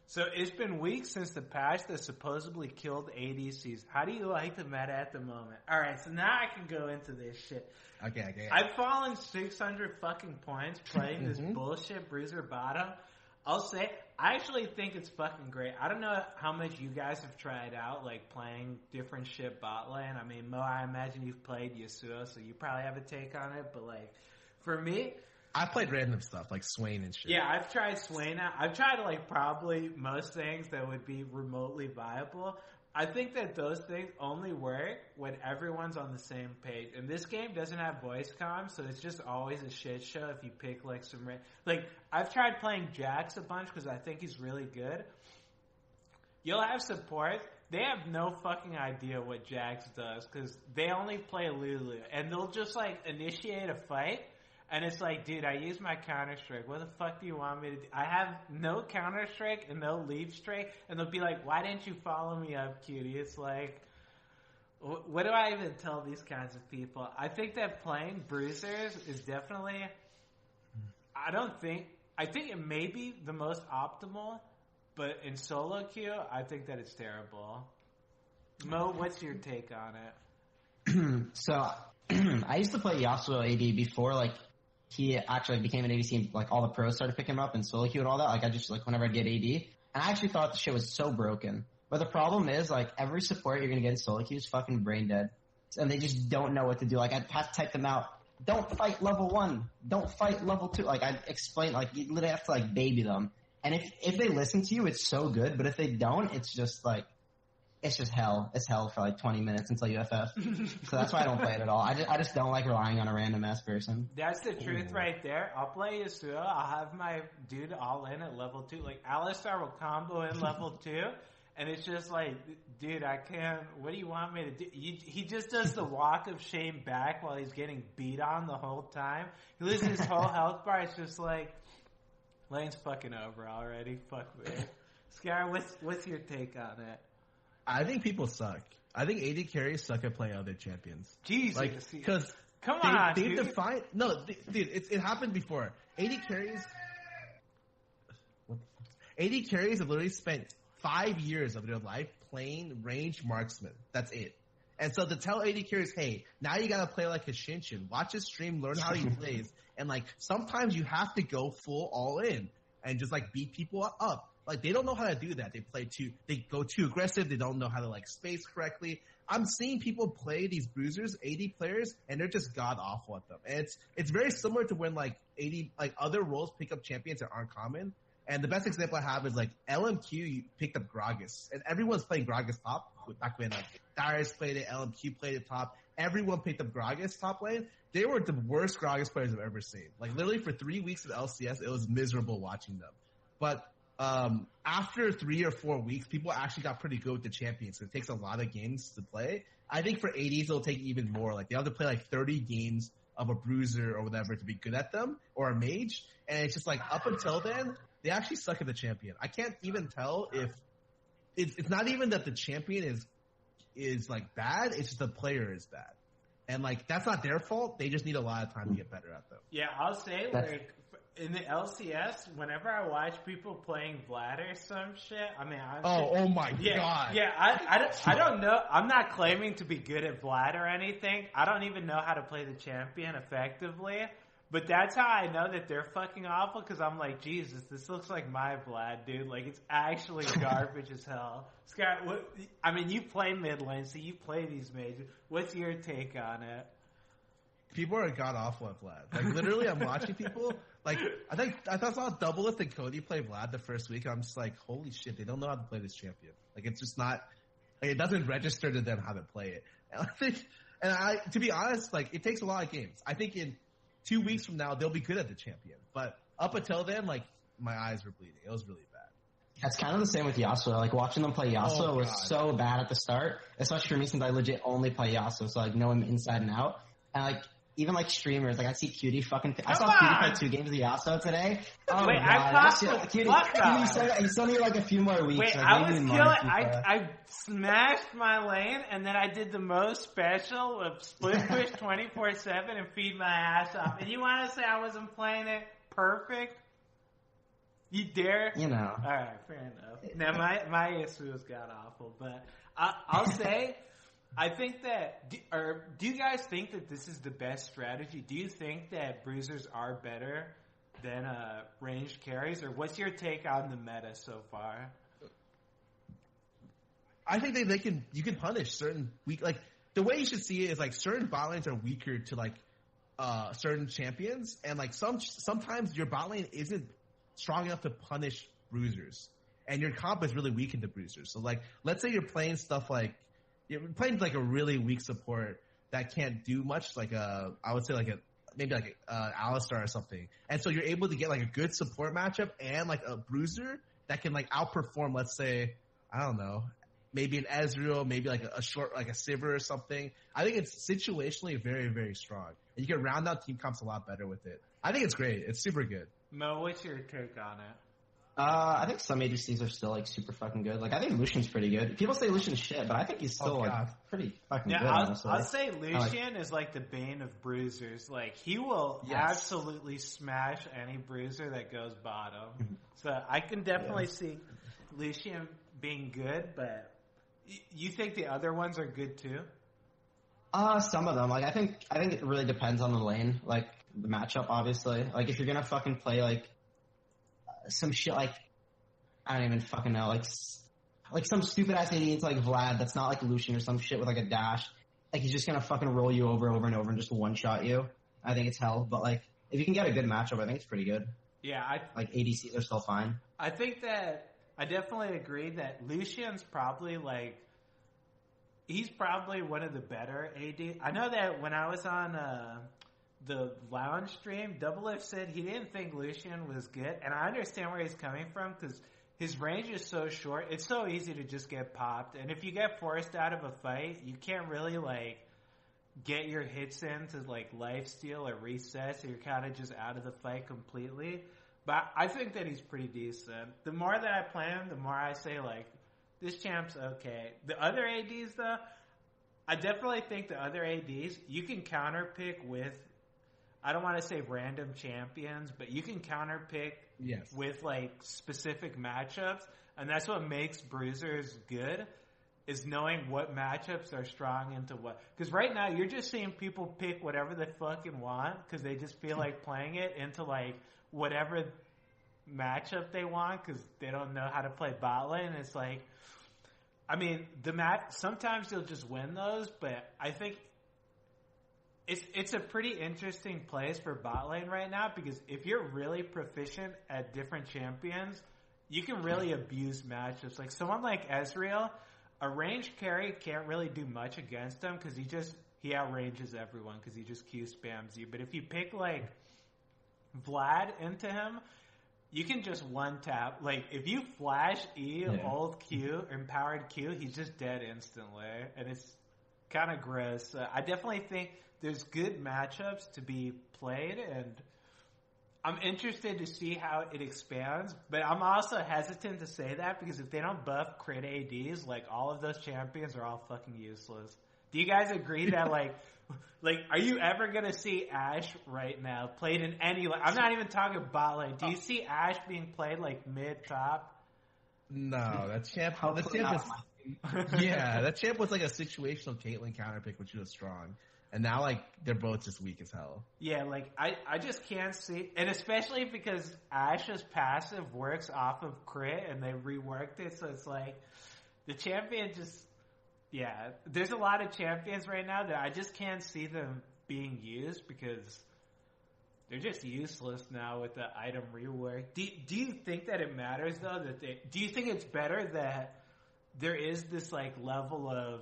So it's been weeks since the patch that supposedly killed ADCs. How do you like the meta at the moment? All right, so now I can go into this shit. Okay. I've fallen 600 fucking points playing this bullshit Bruiser bottom. I'll say, I actually think it's fucking great. I don't know how much you guys have tried out, like playing different shit bot lane. I mean, Mo, I imagine you've played Yassuo, so you probably have a take on it. But like, for me, I played random stuff like Swain and shit. yeah, I've tried Swain out. I've tried like probably most things that would be remotely viable. I think that those things only work when everyone's on the same page. And this game doesn't have voice comm, so it's just always a shit show if you pick like some... Like, I've tried playing Jax a bunch because I think he's really good. You'll have support. They have no fucking idea what Jax does because they only play Lulu. And they'll just like initiate a fight. And it's like, dude, I use my Counter-Strike. What the fuck do you want me to do? I have no Counter-Strike and no Leaf Strike. And they'll be like, why didn't you follow me up, cutie? It's like, what do I even tell these kinds of people? I think that playing Bruisers is definitely, I think it may be the most optimal, but in solo queue, I think that it's terrible. Mo, what's your take on it? So, I used to play Yassuo AD before, like, he actually became an ADC and, like, all the pros started picking him up in solo queue and all that. Like, I just, like, whenever I'd get AD. And I actually thought the shit was so broken. But the problem is, like, every support you're gonna get in solo queue is fucking brain dead. And they just don't know what to do. Like, I'd have to type them out. Don't fight level 1. Don't fight level 2. Like, I'd explain, like, you literally have to, like, baby them. And if they listen to you, it's so good. But if they don't, it's just, like, it's just hell. It's hell for like 20 minutes until you FF. So that's why I don't play it at all. I just don't like relying on a random ass person. That's the truth right there. I'll play Yassuo. I'll have my dude all in at level 2. Like, Alistar will combo in level 2. And it's just like, dude, I can't. What do you want me to do? He just does the walk of shame back while he's getting beat on the whole time. He loses his whole health bar. It's just like, lane's fucking over already. Fuck me. Scar, what's your take on it? I think people suck. I think AD carries suck at playing other champions. Jesus. Like, because they've defined... No, dude, it happened before. AD carries... AD carries have literally spent 5 years of their life playing range marksman. That's it. And so to tell AD carries, hey, now you gotta play like a Shinshin. Watch his stream, learn how he plays. And, like, sometimes you have to go full all in and just, like, beat people up. Like, they don't know how to do that. They go too aggressive. They don't know how to, like, space correctly. I'm seeing people play these bruisers, AD players, and they're just god awful at them. And it's very similar to when, like, AD, like, other roles pick up champions that aren't common. And the best example I have is, like, LMQ picked up Gragas. And everyone's playing Gragas top. Back when, like, Darius played it, LMQ played it top. Everyone picked up Gragas top lane. They were the worst Gragas players I've ever seen. Like, literally for 3 weeks of LCS, it was miserable watching them. But after 3 or 4 weeks, people actually got pretty good with the champions. It takes a lot of games to play. I think for ADs, it'll take even more. Like, they have to play like 30 games of a bruiser or whatever to be good at them, or a mage. And it's just like, up until then, they actually suck at the champion. I can't even tell if it's not even that the champion is like bad. It's just the player is bad. And, like, that's not their fault. They just need a lot of time to get better at them. Yeah, I'll say, like, in the LCS, whenever I watch people playing Vlad or some shit, I mean, oh my god. Yeah, I don't know. I'm not claiming to be good at Vlad or anything. I don't even know how to play the champion effectively. But that's how I know that they're fucking awful, because I'm like, Jesus, this looks like my Vlad, dude. Like, it's actually garbage as hell. Scott, I mean, you play mid lane, so you play these mages. What's your take on it? People are god awful at Vlad. Like, literally, I'm watching people. Like, I saw Doubleth and Cody play Vlad the first week. I'm just like, holy shit, they don't know how to play this champion. Like, it's just not. Like, it doesn't register to them how to play it. And to be honest, like, it takes a lot of games. I think in 2 weeks from now, they'll be good at the champion. But up until then, like, my eyes were bleeding. It was really bad. That's kind of the same with Yasuo. Like, watching them play Yasuo was so bad at the start, especially for me since I legit only play Yasuo, so I know him inside and out. And, like, even, like, streamers, like, I see Cutie I saw Cutie play 2 games of Yasuo today. Oh, wait, God. Cutie, you still need, like, a few more weeks. Wait, like, I was killing. I smashed my lane, and then I did the most special of split push 24/7 and feed my ass off. And you want to say I wasn't playing it perfect? You dare? You know. All right, fair enough. Now, my Yasuo's got awful, but I'll say, I think that, do you guys think that this is the best strategy? Do you think that bruisers are better than ranged carries, or what's your take on the meta so far? I think you can punish certain weak, like, the way you should see it is, like, certain bot lanes are weaker to, like, certain champions, and, like, sometimes your bot lane isn't strong enough to punish bruisers, and your comp is really weak into bruisers. So, like, let's say you're playing stuff like, you're playing like a really weak support that can't do much, like I would say maybe Alistar or something. And so you're able to get like a good support matchup and like a bruiser that can like outperform, let's say, I don't know, maybe an Ezreal, maybe like a short, like a Sivir or something. I think it's situationally very, very strong. and you can round out team comps a lot better with it. I think it's great. It's super good. Mo, what's your take on it? I think some ADCs are still like super fucking good. Like I think Lucian's pretty good. People say Lucian's shit, but I think he's still pretty fucking good. I'll say Lucian is like the bane of bruisers. Like he will absolutely smash any bruiser that goes bottom. So I can definitely see Lucian being good, but you think the other ones are good too? Some of them. Like I think it really depends on the lane, like the matchup. Obviously, like if you're gonna fucking play like some shit like I don't even fucking know, like some stupid ass idiot like Vlad that's not like Lucian or some shit with like a dash. Like he's just gonna fucking roll you over and over and just one shot you. I think it's hell. But like if you can get a good matchup, I think it's pretty good. Yeah, like ADCs are still fine. I think that I definitely agree that Lucian's probably like he's probably one of the better AD. I know that when I was on the lounge stream, Double F said he didn't think Lucian was good, and I understand where he's coming from because his range is so short. It's so easy to just get popped, and if you get forced out of a fight, you can't really like get your hits in to like lifesteal or reset, so you're kind of just out of the fight completely. But I think that he's pretty decent. The more that I play him, the more I say like this champ's okay. The other ADs though, I definitely think the other ADs you can counter pick with. I don't want to say random champions, but you can counter pick with like specific matchups, and that's what makes bruisers good, is knowing what matchups are strong into what. Because right now you're just seeing people pick whatever they fucking want because they just feel like playing it into like whatever matchup they want because they don't know how to play bot lane. It's like, I mean, sometimes you'll just win those, but I think it's a pretty interesting place for bot lane right now because if you're really proficient at different champions, you can really abuse matchups. Like someone like Ezreal, a ranged carry can't really do much against him because he outranges everyone because he just Q spams you. But if you pick like Vlad into him, you can just one tap. Like if you flash E, ult Q, empowered Q, he's just dead instantly, and it's kind of gross. I definitely think there's good matchups to be played, and I'm interested to see how it expands, but I'm also hesitant to say that because if they don't buff crit ADs, like all of those champions are all fucking useless. Do you guys agree that like are you ever gonna see Ashe right now played in any? I'm not even talking bot lane. Do you see Ashe being played like mid top? No, that champ. That champ was like a situational Caitlyn counter pick, which was strong. And now, like, they're both just weak as hell. Yeah, like, I just can't see... And especially because Ashe's passive works off of crit, and they reworked it, so it's like... The champion just... Yeah, there's a lot of champions right now that I just can't see them being used because they're just useless now with the item rework. Do you think that it matters, though, that they... Do you think it's better that there is this, like, level of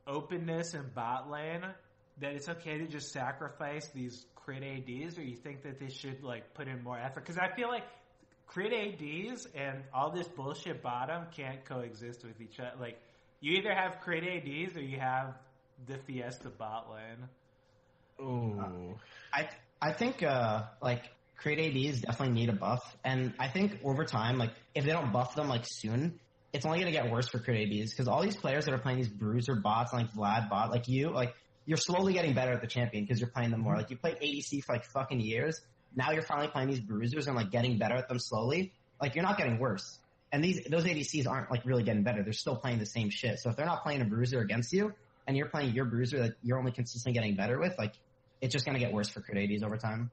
openness in bot lane that it's okay to just sacrifice these crit ADs, or you think that they should like put in more effort? Because I feel like crit ADs and all this bullshit bottom can't coexist with each other. Like you either have crit ADs or you have the Fiesta bot lane. Oh, I think like crit ADs definitely need a buff, and I think over time, like if they don't buff them like soon, it's only going to get worse for crit ADs because all these players that are playing these bruiser bots like Vlad bot, like you're slowly getting better at the champion because you're playing them more. Like you played ADC for like fucking years. Now you're finally playing these bruisers and like getting better at them slowly. Like you're not getting worse. And those ADCs aren't like really getting better. They're still playing the same shit. So if they're not playing a bruiser against you and you're playing your bruiser that you're only consistently getting better with, like it's just going to get worse for crit ADs over time.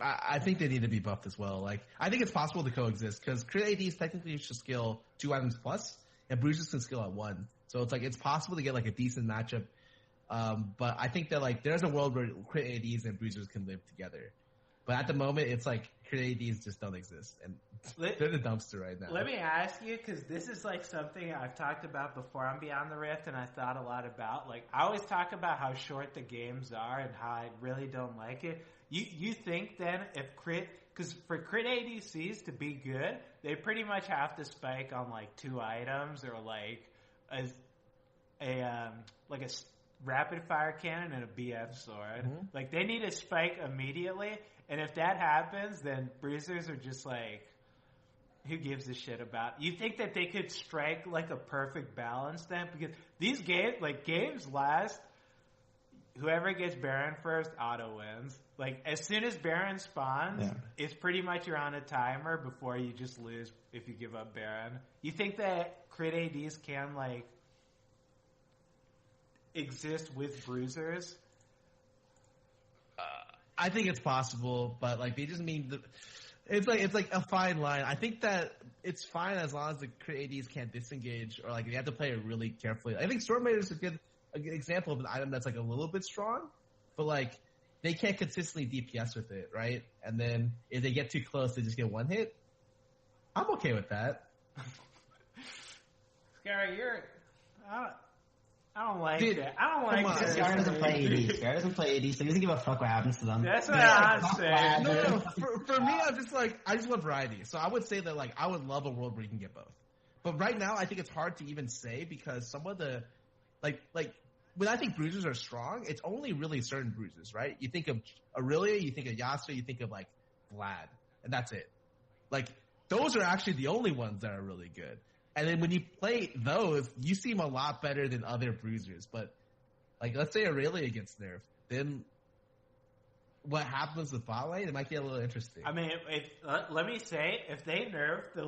I think they need to be buffed as well. Like, I think it's possible to coexist because crit ADs technically should skill 2 items plus, and bruisers can skill at 1. So it's like it's possible to get like a decent matchup. But I think that like there's a world where crit ADs and bruisers can live together. But at the moment, it's like crit ADs just don't exist, and they're the dumpster right now. Let me ask you, because this is like something I've talked about before on Beyond the Rift, and I thought a lot about. Like, I always talk about how short the games are and how I really don't like it. You think then if because for crit ADCs to be good, they pretty much have to spike on like 2 items or like a rapid fire cannon and a BF sword. Like, they need a spike immediately, and if that happens, then bruisers are just like, who gives a shit about? You think that they could strike like a perfect balance then? Because these games last. Whoever gets Baron first auto wins. Like, as soon as Baron spawns, it's pretty much you're on a timer before you just lose if you give up Baron. You think that crit ADs can, like, exist with bruisers? I think it's possible, but, like, they just mean it's like a fine line. I think that it's fine as long as the crit ADs can't disengage, or, like, you have to play it really carefully. I think Stormraider is a good example of an item that's like a little bit strong, but like they can't consistently DPS with it, right? And then if they get too close, they just get one hit. I'm okay with that. Scary, I don't like that. I don't like that. Scar doesn't play AD. Scar doesn't play AD, so he doesn't give a fuck what happens to them. That's what I'm saying. No. For me, I'm just like, I just want variety. So I would say that, like, I would love a world where you can get both. But right now, I think it's hard to even say because some of the like when I think bruisers are strong, it's only really certain bruisers, right? You think of Aurelia, you think of Yassuo, you think of like Vlad, and that's it. Like, those are actually the only ones that are really good. And then when you play those, you seem a lot better than other bruisers. But like, let's say Aurelia gets nerfed, then what happens with bot lane? It might get a little interesting. I mean, let me say, if they nerf the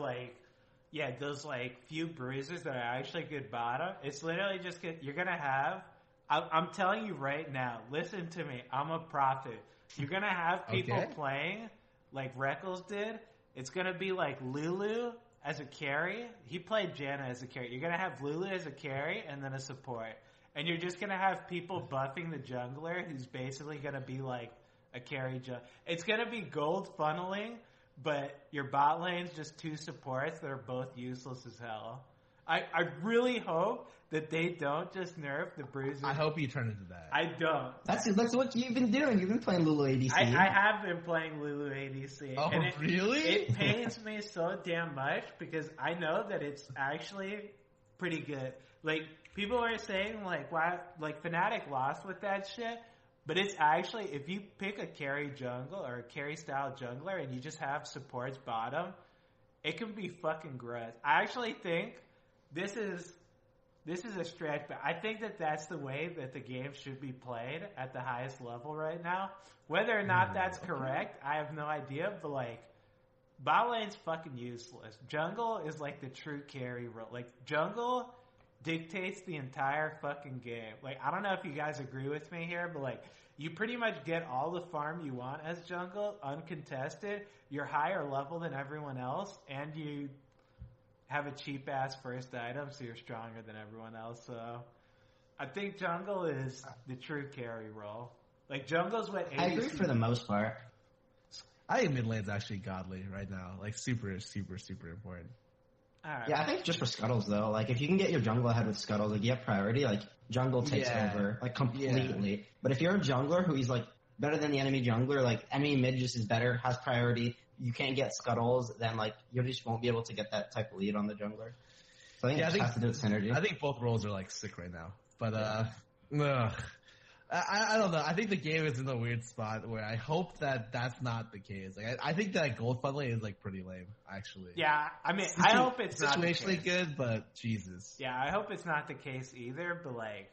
those like few bruisers that are actually good bottom, it's literally just you're gonna have. I'm telling you right now. Listen to me. I'm a prophet. You're gonna have people playing like Reckles did. It's gonna be like Lulu as a carry. He played Janna as a carry. You're gonna have Lulu as a carry and then a support, and you're just gonna have people buffing the jungler, who's basically gonna be like a carry. It's gonna be gold funneling. But your bot lane's just two supports that are both useless as hell. I really hope that they don't just nerf the bruiser. I hope you turn into that. I don't. That's what you've been doing. You've been playing Lulu ADC. I have been playing Lulu ADC. Oh, and really? It pains me so damn much because I know that it's actually pretty good. Like, people are saying, like, why, like, Fnatic lost with that shit. But it's actually, if you pick a carry jungle or a carry style jungler and you just have supports bottom, it can be fucking gross. I actually think this is a stretch, but I think that that's the way that the game should be played at the highest level right now. Whether or not that's correct, I have no idea, but like, bot lane's fucking useless. Jungle is like the true carry role. Like, jungle dictates the entire fucking game. Like, I don't know if you guys agree with me here, but like, you pretty much get all the farm you want as jungle, uncontested. You're higher level than everyone else, and you have a cheap ass first item, so you're stronger than everyone else. So I think jungle is the true carry role. Like, jungle's what ADC. I agree for the most part. I think mid lane's actually godly right now. Like, super, super, super important. Right. Yeah, I think just for Scuttles though, like if you can get your jungle ahead with Scuttles, like you have priority, like jungle takes over, like completely. Yeah. But if you're a jungler who is like better than the enemy jungler, like enemy mid just is better, has priority, you can't get Scuttles, then like you just won't be able to get that type of lead on the jungler. So I think it just has to do with synergy. I think both roles are like sick right now. But I don't know. I think the game is in a weird spot where I hope that that's not the case. Like, I think that gold funneling is like pretty lame, actually. Yeah, I mean, I hope it's not situationally good, but Jesus. Yeah, I hope it's not the case either. But like,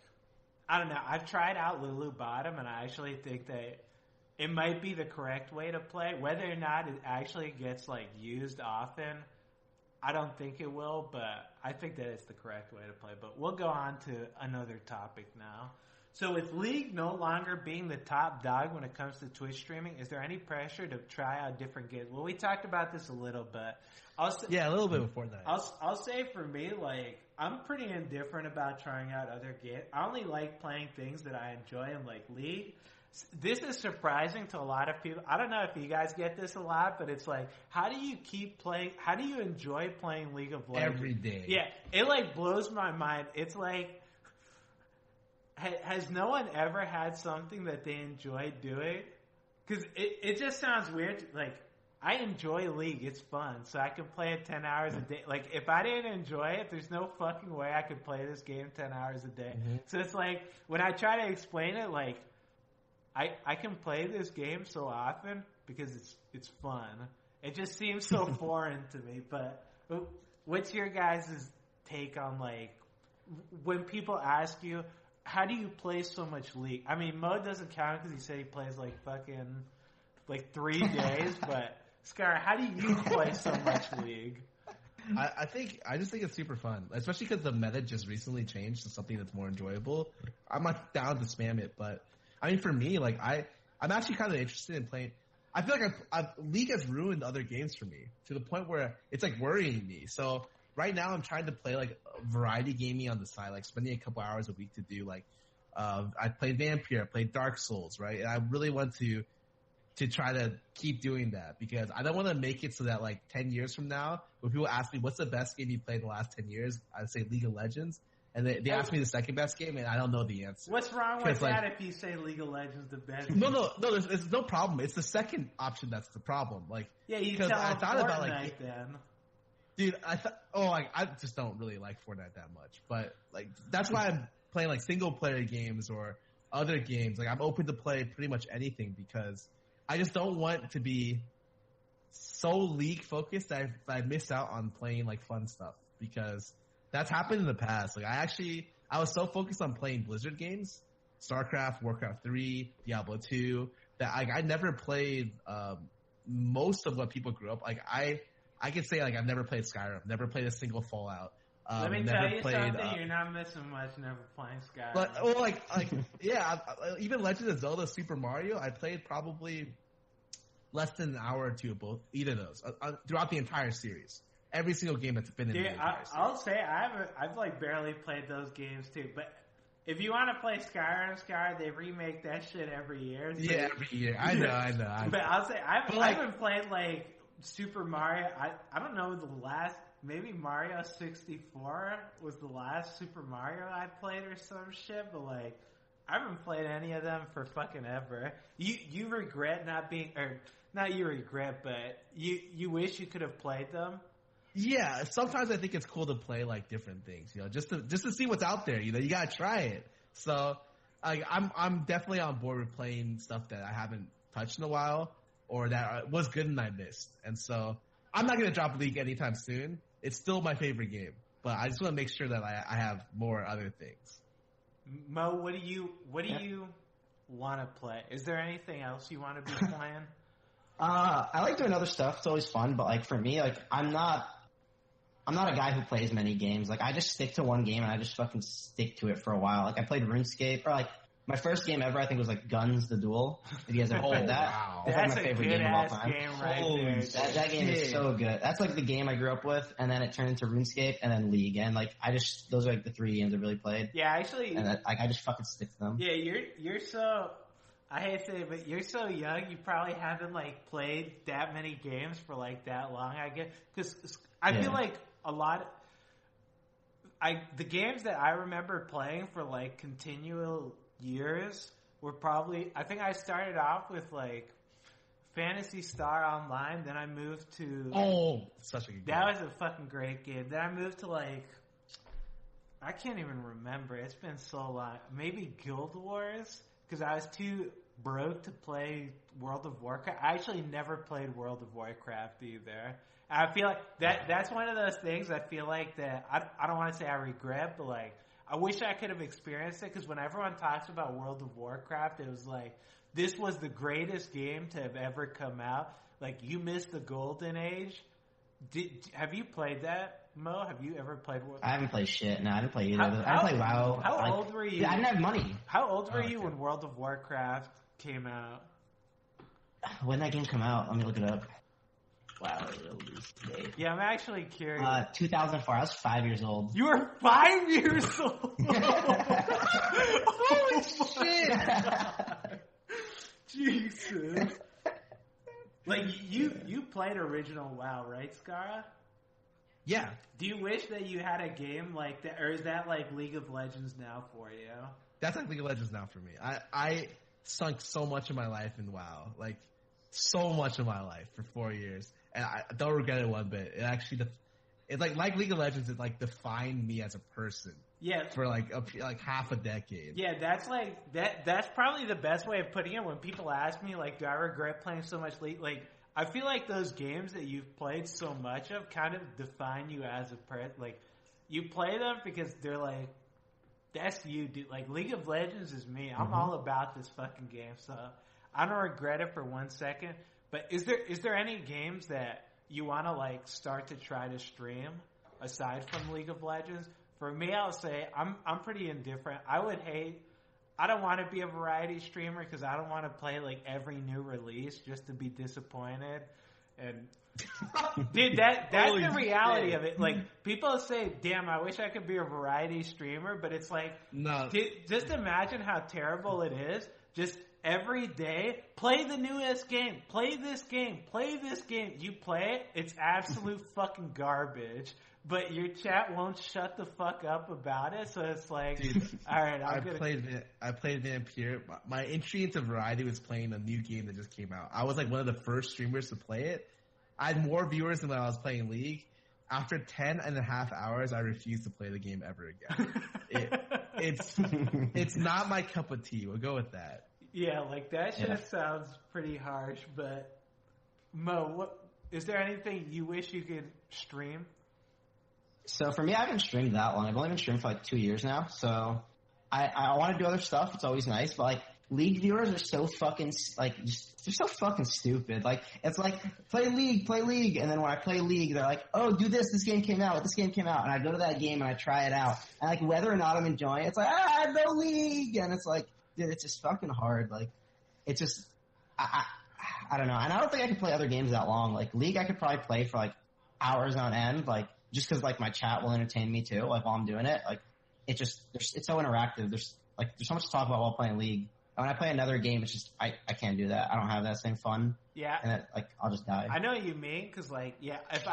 I don't know. I've tried out Lulu bottom, and I actually think that it might be the correct way to play. Whether or not it actually gets like used often, I don't think it will. But I think that it's the correct way to play. But we'll go on to another topic now. So with League no longer being the top dog when it comes to Twitch streaming, is there any pressure to try out different games? Well, we talked about this a little bit. A little bit before that. I'll say for me, like, I'm pretty indifferent about trying out other games. I only like playing things that I enjoy in, like, League. This is surprising to a lot of people. I don't know if you guys get this a lot, but it's like, how do you keep playing? How do you enjoy playing League of Legends? Every day. Yeah, it, like, blows my mind. It's like, has no one ever had something that they enjoy doing? Because it just sounds weird. Like, I enjoy League. It's fun. So I can play it 10 hours a day. Like, if I didn't enjoy it, there's no fucking way I could play this game 10 hours a day. Mm-hmm. So it's like, when I try to explain it, like, I can play this game so often because it's fun. It just seems so foreign to me. But what's your guys' take on, like, when people ask you, how do you play so much League? I mean, Mo doesn't count because he said he plays, like, fucking, like, 3 days. But, Scar, how do you play so much League? I just think it's super fun, especially because the meta just recently changed to something that's more enjoyable. I'm not down to spam it, but I mean, for me, like I'm actually kind of interested in playing. I feel like League has ruined other games for me to the point where it's like worrying me. So right now, I'm trying to play like variety gaming on the side, like spending a couple hours a week to do like I played Vampire, I played Dark Souls, right? And I really want to try to keep doing that because I don't want to make it so that like 10 years from now, when people ask me what's the best game you played in the last 10 years, I'd say League of Legends. And they ask me the second best game, and I don't know the answer. What's wrong with that if you say League of Legends the best? No, there's no problem. It's the second option that's the problem. Like, yeah, you tell I thought Fortnite about like, then. Dude, I just don't really like Fortnite that much. But like, that's why I'm playing like single player games or other games. Like, I'm open to play pretty much anything because I just don't want to be so League focused that I miss out on playing like fun stuff because that's happened in the past. Like I was so focused on playing Blizzard games, StarCraft, Warcraft 3, Diablo 2, that I never played most of what people grew up. Like I could say like I've never played Skyrim, never played a single Fallout. Let me tell you something. You're not missing much. Never playing Skyrim. But well, yeah, even Legend of Zelda, Super Mario, I played probably less than an hour or two of both either of those throughout the entire series. Every single game that's been in the entire series. I'll say I've like barely played those games too. But if you want to play Skyrim, they remake that shit every year. So yeah, every year. I know. But I'll say I haven't played like Super Mario. I don't know the last. Maybe Mario 64 was the last Super Mario I played or some shit. But like, I haven't played any of them for fucking ever. You regret not being, or not you regret, but you wish you could have played them. Yeah, sometimes I think it's cool to play like different things, you know, just to see what's out there. You know, you gotta try it. So, I'm definitely on board with playing stuff that I haven't touched in a while or that was good and I missed. And so, I'm not gonna drop League anytime soon. It's still my favorite game, but I just want to make sure that I have more other things. Mo, what do you want to play? Is there anything else you want to be playing? I like doing other stuff. It's always fun, but like for me, like I'm not a guy who plays many games. Like I just stick to one game and I just fucking stick to it for a while. Like I played RuneScape, or like my first game ever I think was like Guns the Duel. If you guys ever played that, wow. That's like my favorite game of all time. Game right there. That game is so good. That's like the game I grew up with, and then it turned into RuneScape and then League, and like those are like the 3 games I really played. Yeah, actually, and I just fucking stick to them. Yeah, you're so. I hate to say it, but you're so young. You probably haven't like played that many games for like that long. I guess because I feel like a lot. The games that I remember playing for like continual years were probably. I think I started off with like Phantasy Star Online. Then I moved to. Such a good game. That was a fucking great game. Then I moved to like. I can't even remember. It's been so long. Maybe Guild Wars. Because I was too broke to play World of Warcraft. I actually never played World of Warcraft either. I feel like that's one of those things I feel like that I don't want to say I regret, but like I wish I could have experienced it because when everyone talks about World of Warcraft, it was like this was the greatest game to have ever come out. Like you missed the golden age. Have you played that? Mo, have you ever played World? I haven't played shit. No, I didn't play either. I didn't play WoW. How old were you? I didn't have money. How old were you when World of Warcraft came out? When that game come out? Let me look it up. WoW release date. Yeah, I'm actually curious. 2004. I was 5 years old. You were 5 years old. Holy shit! Jesus. Like you played original WoW, right, Skara? Yeah. Do you wish that you had a game like that, or is that like League of Legends now for you? That's like League of Legends now for me. I sunk so much of my life in WoW. Like, so much of my life for 4 years, and I don't regret it one bit. It actually, it's like League of Legends. It like defined me as a person. Yeah. For like half a decade. Yeah, that's like that's probably the best way of putting it. When people ask me like, do I regret playing so much League? Like, I feel like those games that you've played so much of kind of define you as a person. Like, you play them because they're like, that's you, dude. Like, League of Legends is me. I'm all about this fucking game, so I don't regret it for 1 second. But is there any games that you want to like start to try to stream aside from League of Legends? For me, I'll say I'm pretty indifferent. I don't want to be a variety streamer because I don't want to play like every new release just to be disappointed. And dude, that's the reality of it. Like, people say, "Damn, I wish I could be a variety streamer," but it's like, no. Just imagine how terrible it is. Just every day, play the newest game, play this game, play this game. You play it, it's absolute fucking garbage. But your chat won't shut the fuck up about it, so it's like, dude, all right, I played Vampire. My entry into variety was playing a new game that just came out. I was like one of the first streamers to play it. I had more viewers than when I was playing League. After 10 and a half hours, I refused to play the game ever again. It's not my cup of tea. We'll go with that. Yeah, like that shit sounds pretty harsh. But Mo, is there anything you wish you could stream? So for me, I haven't streamed that long. I've only been streaming for like 2 years now. So I want to do other stuff. It's always nice. But like, League viewers are so fucking, like, they're so fucking stupid. Like, it's like, play League. And then when I play League, they're like, oh, do this game came out. And I go to that game and I try it out. And like, whether or not I'm enjoying it, it's like, no League. And it's like, dude, it's just fucking hard. Like, it's just, I don't know. And I don't think I can play other games that long. Like, League I could probably play for like hours on end. Like, just because like my chat will entertain me too. Like, while I'm doing it. Like, it's so interactive. There's so much to talk about while playing League. When I play another game, it's just, I can't do that. I don't have that same fun. Yeah. And I'll just die. I know what you mean, because like, yeah, if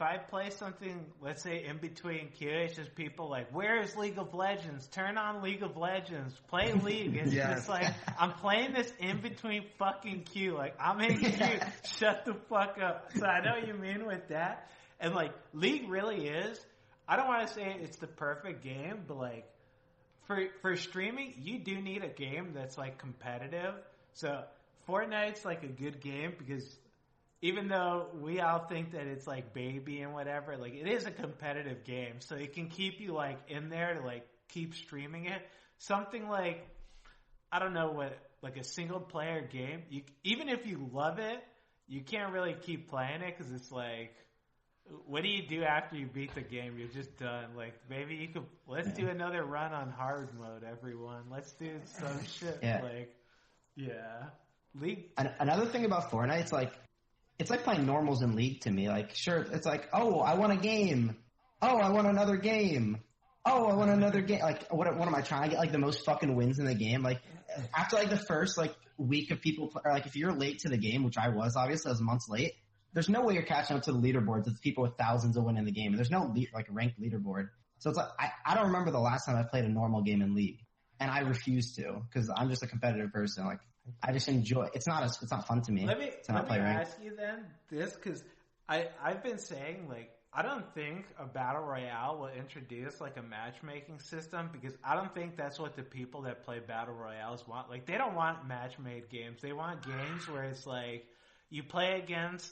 I play something, let's say in between queue, it's just people like, where is League of Legends? Turn on League of Legends. Play League. It's just like, I'm playing this in between fucking queue. Like, I'm in queue. Shut the fuck up. So I know what you mean with that. And like, League really is, I don't want to say it's the perfect game, but like, For streaming, you do need a game that's like competitive. So Fortnite's like a good game because even though we all think that it's like baby and whatever, like it is a competitive game. So it can keep you like in there to like keep streaming it. Something like, I don't know what, like a single player game, even if you love it, you can't really keep playing it because it's like, what do you do after you beat the game? You're just done. Like, maybe let's do another run on hard mode, everyone. Let's do some shit. Yeah. Like, yeah. League. Another thing about Fortnite, it's like playing normals in League to me. Like, sure, it's like, oh, I won a game. Oh, I won another game. Oh, I won another game. Like, what am I trying to get? Like, the most fucking wins in the game? Like, after, like, the first, like, week of people, or, like, if you're late to the game, which I was, obviously, I was months late, there's no way you're catching up to the leaderboards. It's people with thousands of win in the game. And there's no like ranked leaderboard. So it's like, I don't remember the last time I played a normal game in League. And I refuse to because I'm just a competitive person. Like, I just enjoy, it's not fun to me. Let me ask you then this, because I've been saying, like, I don't think a battle royale will introduce like a matchmaking system because I don't think that's what the people that play battle royales want. Like, they don't want match-made games. They want games where it's like you play against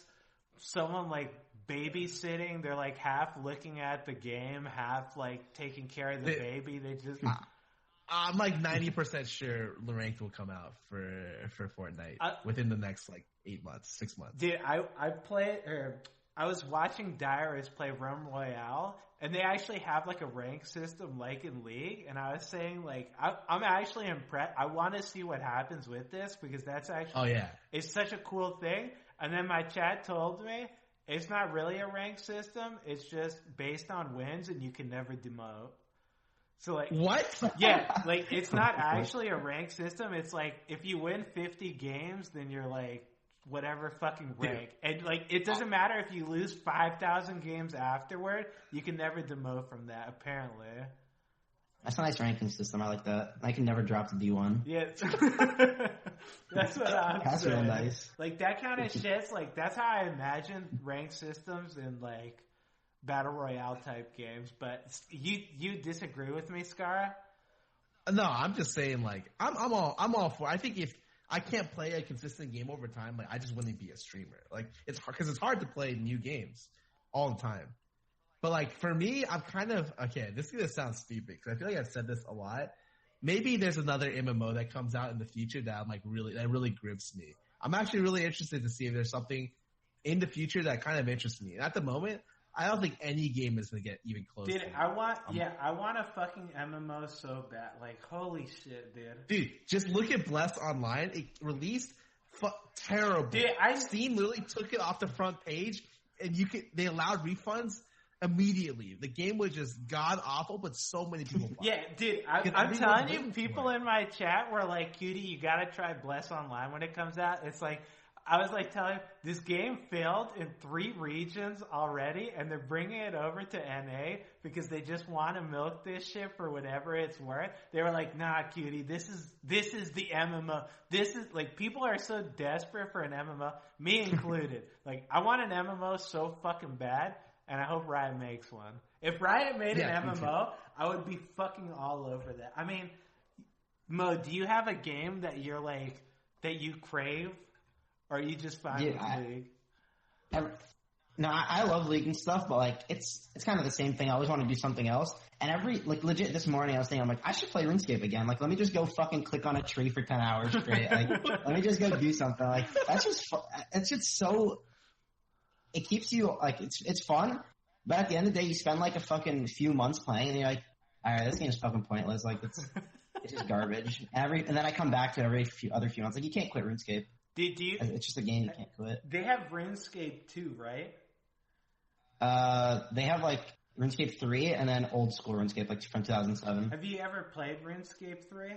someone like babysitting. They're like half looking at the game, half like taking care of the baby. They just. I'm like 90% sure the ranked will come out for Fortnite within the next like 6 months. Dude, I was watching Dyrus play Realm Royale, and they actually have like a rank system like in League. And I was saying, like, I'm actually impressed. I want to see what happens with this because that's actually, it's such a cool thing. And then my chat told me it's not really a rank system. It's just based on wins, and you can never demote. So like, what? Yeah, like it's not actually a rank system. It's like if you win 50 games, then you're like whatever fucking rank. And like it doesn't matter if you lose 5,000 games afterward. You can never demote from that. Apparently. That's a nice ranking system. I like that. I can never drop to D1. Yeah, that's what I'm That's saying. real nice. Like that kind of shit's like that's how I imagine ranked systems in like battle royale type games. But you disagree with me, Scara? No, I'm just saying like I'm all for. I think if I can't play a consistent game over time, like I just wouldn't be a streamer. Like it's because it's hard to play new games all the time. But like for me, I'm kind of okay. This is gonna sound stupid because I feel like I've said this a lot. Maybe there's another MMO that comes out in the future that I'm like really grips me. I'm actually really interested to see if there's something in the future that kind of interests me. And at the moment, I don't think any game is gonna get even close. Dude, to I want a fucking MMO so bad. Like holy shit, dude. Dude, just look at Bless Online. It released terrible. Dude, Steam literally took it off the front page, and they allowed refunds immediately. The game was just god awful, but so many people bought it. Yeah, dude, I'm telling you, people in my chat were like, "Cutie, you gotta try Bless Online when it comes out." It's like, I was like telling this game failed in 3 regions already, and they're bringing it over to NA because they just want to milk this shit for whatever it's worth. They were like, "Nah, Cutie, this is the MMO. This is like people are so desperate for an MMO, me included. Like, I want an MMO so fucking bad." And I hope Riot makes one. If Riot made an MMO, I would be fucking all over that. I mean, Mo, do you have a game that you're like, that you crave? Or are you just fine with League? I love League and stuff, but like, it's kind of the same thing. I always want to do something else. And legit this morning I was thinking, I'm like, I should play RuneScape again. Like, let me just go fucking click on a tree for 10 hours straight. Like, let me just go do something. Like, that's just, it's just so... It keeps you, like, it's fun, but at the end of the day, you spend, like, a fucking few months playing, and you're like, alright, this game's fucking pointless, like, it's just garbage. And then I come back to every few months, like, you can't quit RuneScape. It's just a game you can't quit. They have RuneScape 2, right? They have, like, RuneScape 3, and then old school RuneScape, like, from 2007. Have you ever played RuneScape 3?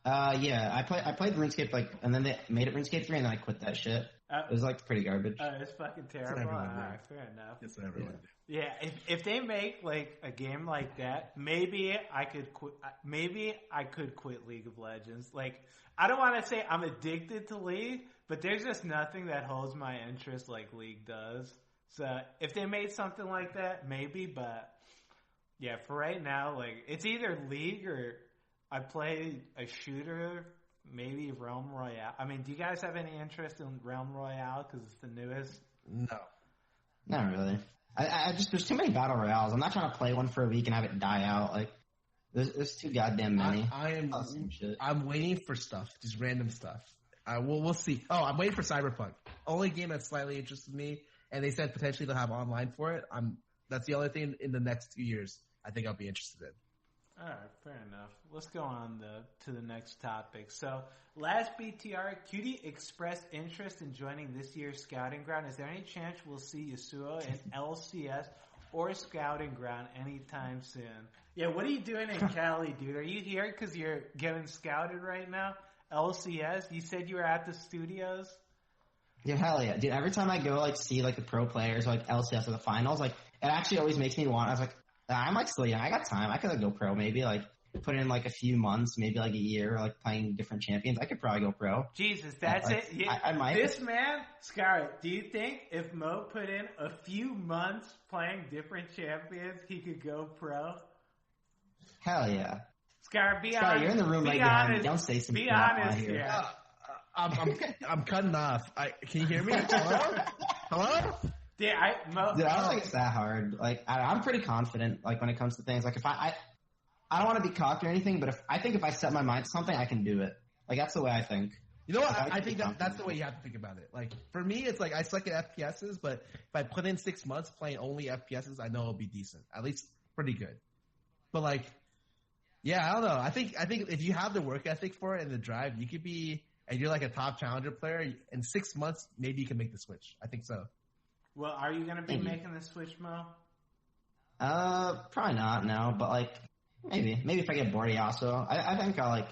Yeah, I played RuneScape, like, and then they made it RuneScape 3, and then I quit that shit. It was like pretty garbage. It's fucking terrible. Alright, fair enough. It's what everyone do. Yeah, if they make like a game like that, maybe I could quit. Maybe I could quit League of Legends. Like, I don't want to say I'm addicted to League, but there's just nothing that holds my interest like League does. So if they made something like that, maybe. But yeah, for right now, like it's either League or I play a shooter. Maybe Realm Royale. I mean, do you guys have any interest in Realm Royale because it's the newest? No. Not really. I just, there's too many battle royales. I'm not trying to play one for a week and have it die out. Like, there's too goddamn many. I'm waiting for stuff, just random stuff. We'll see. Oh, I'm waiting for Cyberpunk. Only game that slightly interested me, and they said potentially they'll have online for it. That's the only thing in the next 2 years I think I'll be interested in. All right, fair enough. Let's go on to the next topic. So, last BTR, Cutie expressed interest in joining this year's Scouting Ground. Is there any chance we'll see Yassuo in LCS or Scouting Ground anytime soon? Yeah, what are you doing in Cali, dude? Are you here because you're getting scouted right now? LCS? You said you were at the studios? Yeah, hell yeah. Dude, every time I go, like, see, like, the pro players, or, like, LCS or the finals, like, it actually always makes me want, I was like, I'm like still young. I got time. I could like, go pro maybe, like put in like a few months, maybe like a year, like playing different champions. I could probably go pro. Jesus, that's like, it. Yeah, I might. This man, Scarlett, do you think if Mo put in a few months playing different champions, he could go pro? Hell yeah. Scarlett, be honest. You're in the room right behind me. Don't say something. Be honest here. Yeah. I'm cutting off. Can you hear me? Hello? Hello? Dude, I don't think it's that hard. Like, I'm pretty confident, like, when it comes to things. Like, if I don't want to be cocky or anything, but if I set my mind to something, I can do it. Like, that's the way I think. You know what? I think that's the way you have to think about it. Like, for me, it's like I suck at FPSs, but if I put in 6 months playing only FPSs, I know it'll be decent. At least pretty good. But, like, yeah, I don't know. I think if you have the work ethic for it and the drive, you could be, and you're like a top challenger player, in 6 months, maybe you can make the switch. I think so. Well, are you going to be making the switch, Mo? Probably not, no. But, like, maybe if I get bored of Yassuo. I think I'll, like,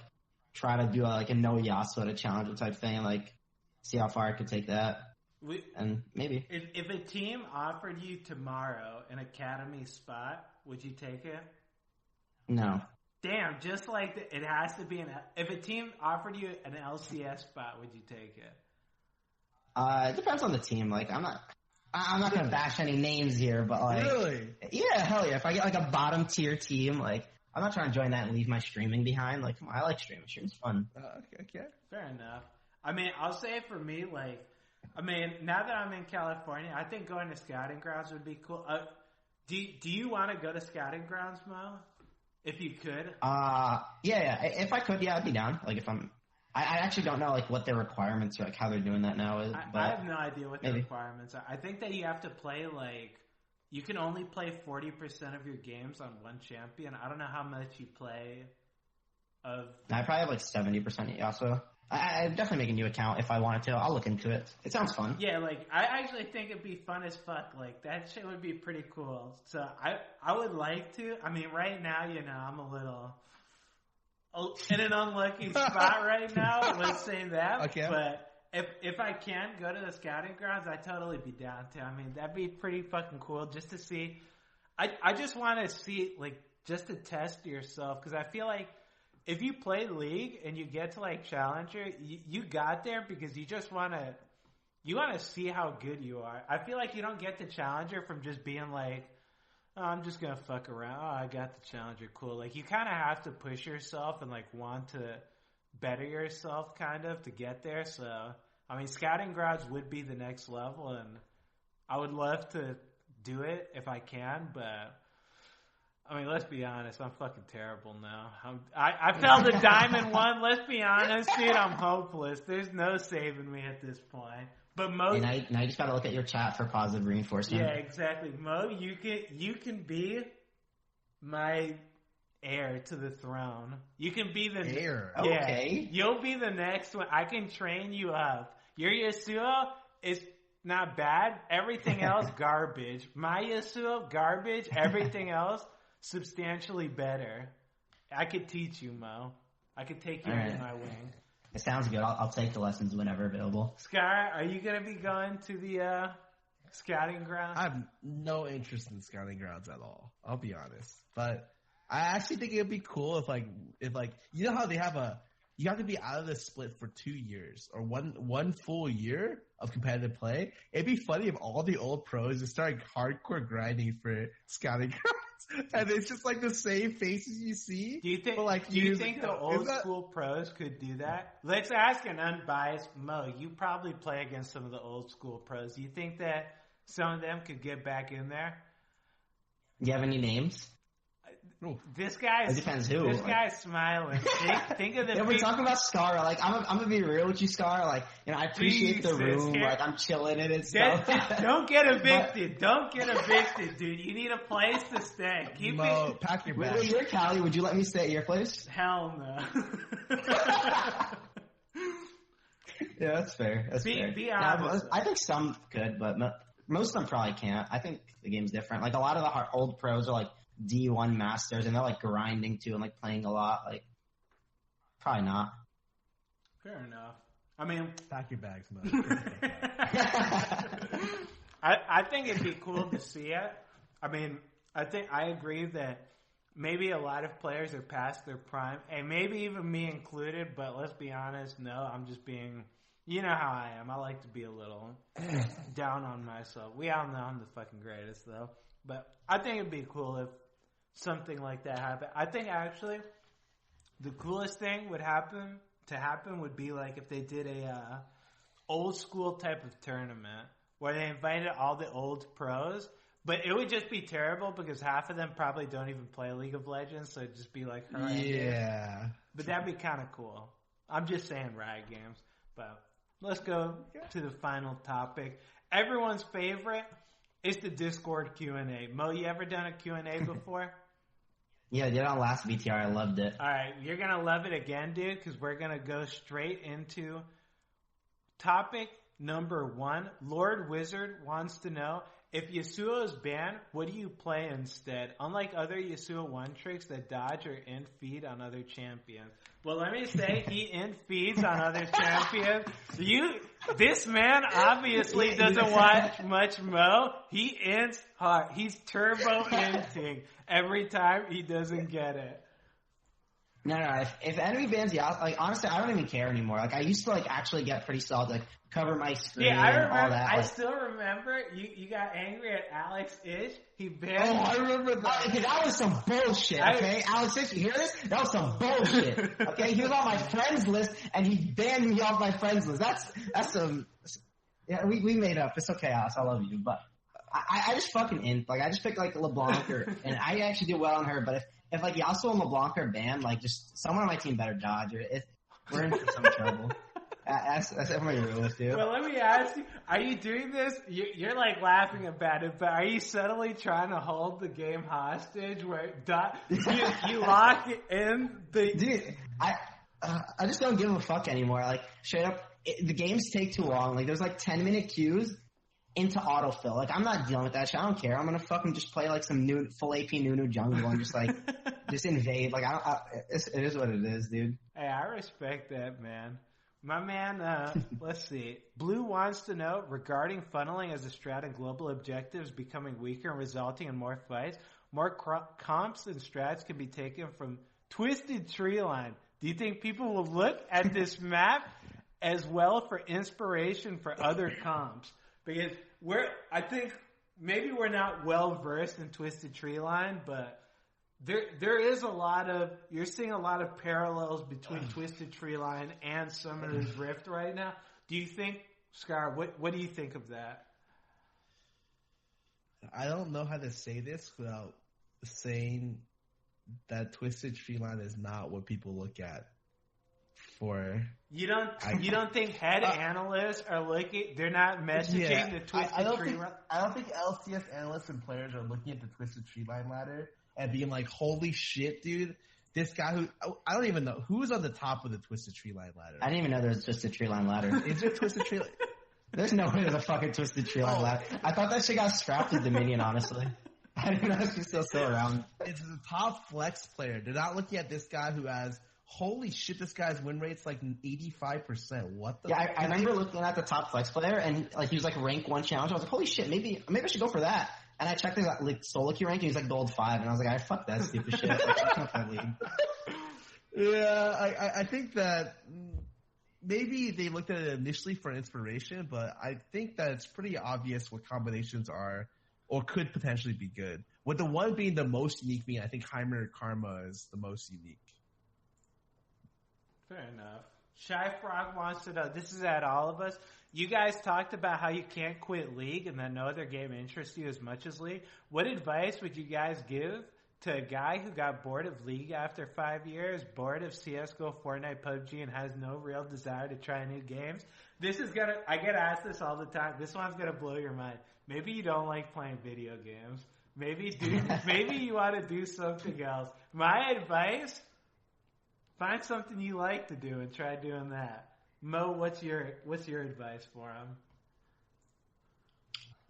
try to do, a no Yassuo to challenger type thing and, like, see how far I could take that. And maybe. If a team offered you tomorrow an academy spot, would you take it? No. Damn, just like it has to be if a team offered you an LCS spot, would you take it? It depends on the team. Like, I'm not gonna bash any names here, but like, Really? yeah, hell yeah. If I get like a bottom tier team, like, I'm not trying to join that and leave my streaming behind. Like, I like streaming. Streaming's fun. Okay. Fair enough. I mean, I'll say for me, like, I mean, now that I'm in California, I think going to scouting grounds would be cool. Do you want to go to scouting grounds, Mo? If you could? Yeah. If I could, yeah, I'd be down. Like, if I actually don't know like what their requirements are, like how they're doing that now. I have no idea what the requirements are. I think that you have to play like you can only play 40% of your games on one champion. I don't know how much you play of. I probably have like 70% Yassuo. I'd definitely make a new account if I wanted to. I'll look into it. It sounds fun. Yeah, like I actually think it'd be fun as fuck. Like that shit would be pretty cool. So I would like to. I mean, right now, I'm a little in an unlucky spot right now. Let's say that. Okay. But if I can go to the scouting grounds, I'd totally be down to. I mean, that'd be pretty fucking cool just to see. I just want to see like just to test yourself because I feel like. If you play League and you get to like Challenger, you got there because you just want to see how good you are. I feel like you don't get the Challenger from just being like, oh, I'm just going to fuck around. Oh, I got the Challenger. Cool. Like you kind of have to push yourself and like want to better yourself kind of to get there. So, I mean, scouting grounds would be the next level and I would love to do it if I can, but I mean, let's be honest. I'm fucking terrible now. I failed the diamond one. Let's be honest, dude. I'm hopeless. There's no saving me at this point. But Mo, now you just gotta look at your chat for positive reinforcement. Yeah, exactly. Mo, you can be my heir to the throne. You can be the heir. Yeah, okay. You'll be the next one. I can train you up. Your Yassuo is not bad. Everything else garbage. My Yassuo garbage. Everything else. Substantially better. I could teach you, Mo. I could take you under my wing. It sounds good. I'll take the lessons whenever available. Sky, are you going to be going to the scouting grounds? I have no interest in scouting grounds at all. I'll be honest. But I actually think it'd be cool if you know how they have you have to be out of the split for 2 years or one full year of competitive play. It'd be funny if all the old pros just started hardcore grinding for scouting grounds, and it's just like the same faces you see. Do you think? The old school pros could do that? Let's ask an unbiased Mo. You probably play against some of the old school pros. Do you think that some of them could get back in there? Do you have any names? This guy is. It depends who. This guy's smiling. Think of the. Yeah, we're talking about Scar. Like, I'm gonna be real with you, Scar. Like, I appreciate the room. Like, I'm chilling in it and stuff. Don't get evicted. Don't get evicted, dude. You need a place to stay. Pack your bags. Wait, you're Cali. Would you let me stay at your place? Hell no. Yeah, that's fair. That's fair. Be honest. I think some could, but most of them probably can't. I think the game's different. Like, a lot of the old pros are like D1 masters, and they're like grinding too and like playing a lot. Like, probably not. Fair enough. I mean, pack your bags, man. I think it'd be cool to see it. I mean, I agree that maybe a lot of players are past their prime, and maybe even me included. But let's be honest, no, I'm just being. You know how I am. I like to be a little down on myself. We all know I'm the fucking greatest, though. But I think it'd be cool if something like that happened. I think actually the coolest thing would happen would be like if they did a old school type of tournament where they invited all the old pros, but it would just be terrible because half of them probably don't even play League of Legends, so it'd just be like horrendous. Yeah. But that'd be kind of cool. I'm just saying Riot Games. But let's go to the final topic. Everyone's favorite is the Discord Q&A. Mo, you ever done a Q&A before? Yeah, I did on last VTR. I loved it. All right, you're going to love it again, dude, because we're going to go straight into topic number 1. Lord Wizard wants to know, if Yasuo is banned, what do you play instead? Unlike other Yasuo one tricks that dodge or end feed on other champions. Well, let me say he end feeds on other champions. This man obviously doesn't watch much Mo. He ends hard. He's turbo ending every time he doesn't get it. No. If enemy bans Yasuo, like honestly, I don't even care anymore. Like I used to like actually get pretty solid, like cover my screen. Yeah, I remember. All that. I like, still remember you got angry at Alex Ish. He banned. Oh, I remember that. Okay, that was some bullshit. Okay, Alex, Ish, you hear this? That was some bullshit. Okay, he was on my friends list and he banned me off my friends list. That's some. Yeah, we made up. It's okay, Alex. I love you, but I just fucking like I just picked like LeBlanc and I actually do well on her, but if like Yasuo and LeBlanc are banned, like just someone on my team better dodge or we're in for some trouble. That's everybody realist, dude. Well, let me ask you: are you doing this? You're like laughing about it, but are you subtly trying to hold the game hostage where you lock in the? Dude, I just don't give a fuck anymore. Like straight up, the games take too long. Like there's like 10-minute queues into autofill. Like I'm not dealing with that shit. I don't care. I'm gonna fucking just play like some full AP Nunu jungle and just like just invade. Like it is what it is, dude. Hey, I respect that, man. My man, let's see. Blue wants to know, regarding funneling as a strat and global objectives becoming weaker and resulting in more fights, more comps and strats can be taken from Twisted Treeline. Do you think people will look at this map as well for inspiration for other comps? Because I think maybe we're not well versed in Twisted Treeline, but there is you're seeing a lot of parallels between Twisted Treeline and Summoner's Rift right now. Do you think, Scar, what do you think of that? I don't know how to say this without saying that Twisted Treeline is not what people look at for. You don't think head analysts are looking? They're not messaging the Twisted Treeline. I don't think LCS analysts and players are looking at the Twisted Treeline ladder and being like, "Holy shit, dude! This guy who I don't even know who's on the top of the Twisted Treeline ladder." I didn't even know there was a Twisted Treeline ladder. Is there a Twisted Treeline? There's no way there's a fucking Twisted Treeline ladder. I thought that shit got scrapped to Dominion. Honestly, I didn't know it's still around. It's the top flex player. They're not looking at this guy who has. Holy shit, this guy's win rate's like 85%. What the? Yeah, I remember looking at the top flex player and like he was like rank 1 challenge. I was like, holy shit, maybe I should go for that. And I checked his like solo queue rank and he's like gold 5, and I was like, fuck that stupid shit. Like, I can't play League. Yeah, I think that maybe they looked at it initially for inspiration, but I think that it's pretty obvious what combinations are or could potentially be good. With the one being the most unique being, I think Heimer Karma is the most unique. Fair enough. Shy Frog wants to know, this is at all of us. You guys talked about how you can't quit League and that no other game interests you as much as League. What advice would you guys give to a guy who got bored of League after 5 years, bored of CSGO, Fortnite, PUBG, and has no real desire to try new games? I get asked this all the time. This one's gonna blow your mind. Maybe you don't like playing video games. Maybe you want to do something else. My advice: find something you like to do and try doing that. Mo, what's your advice for him?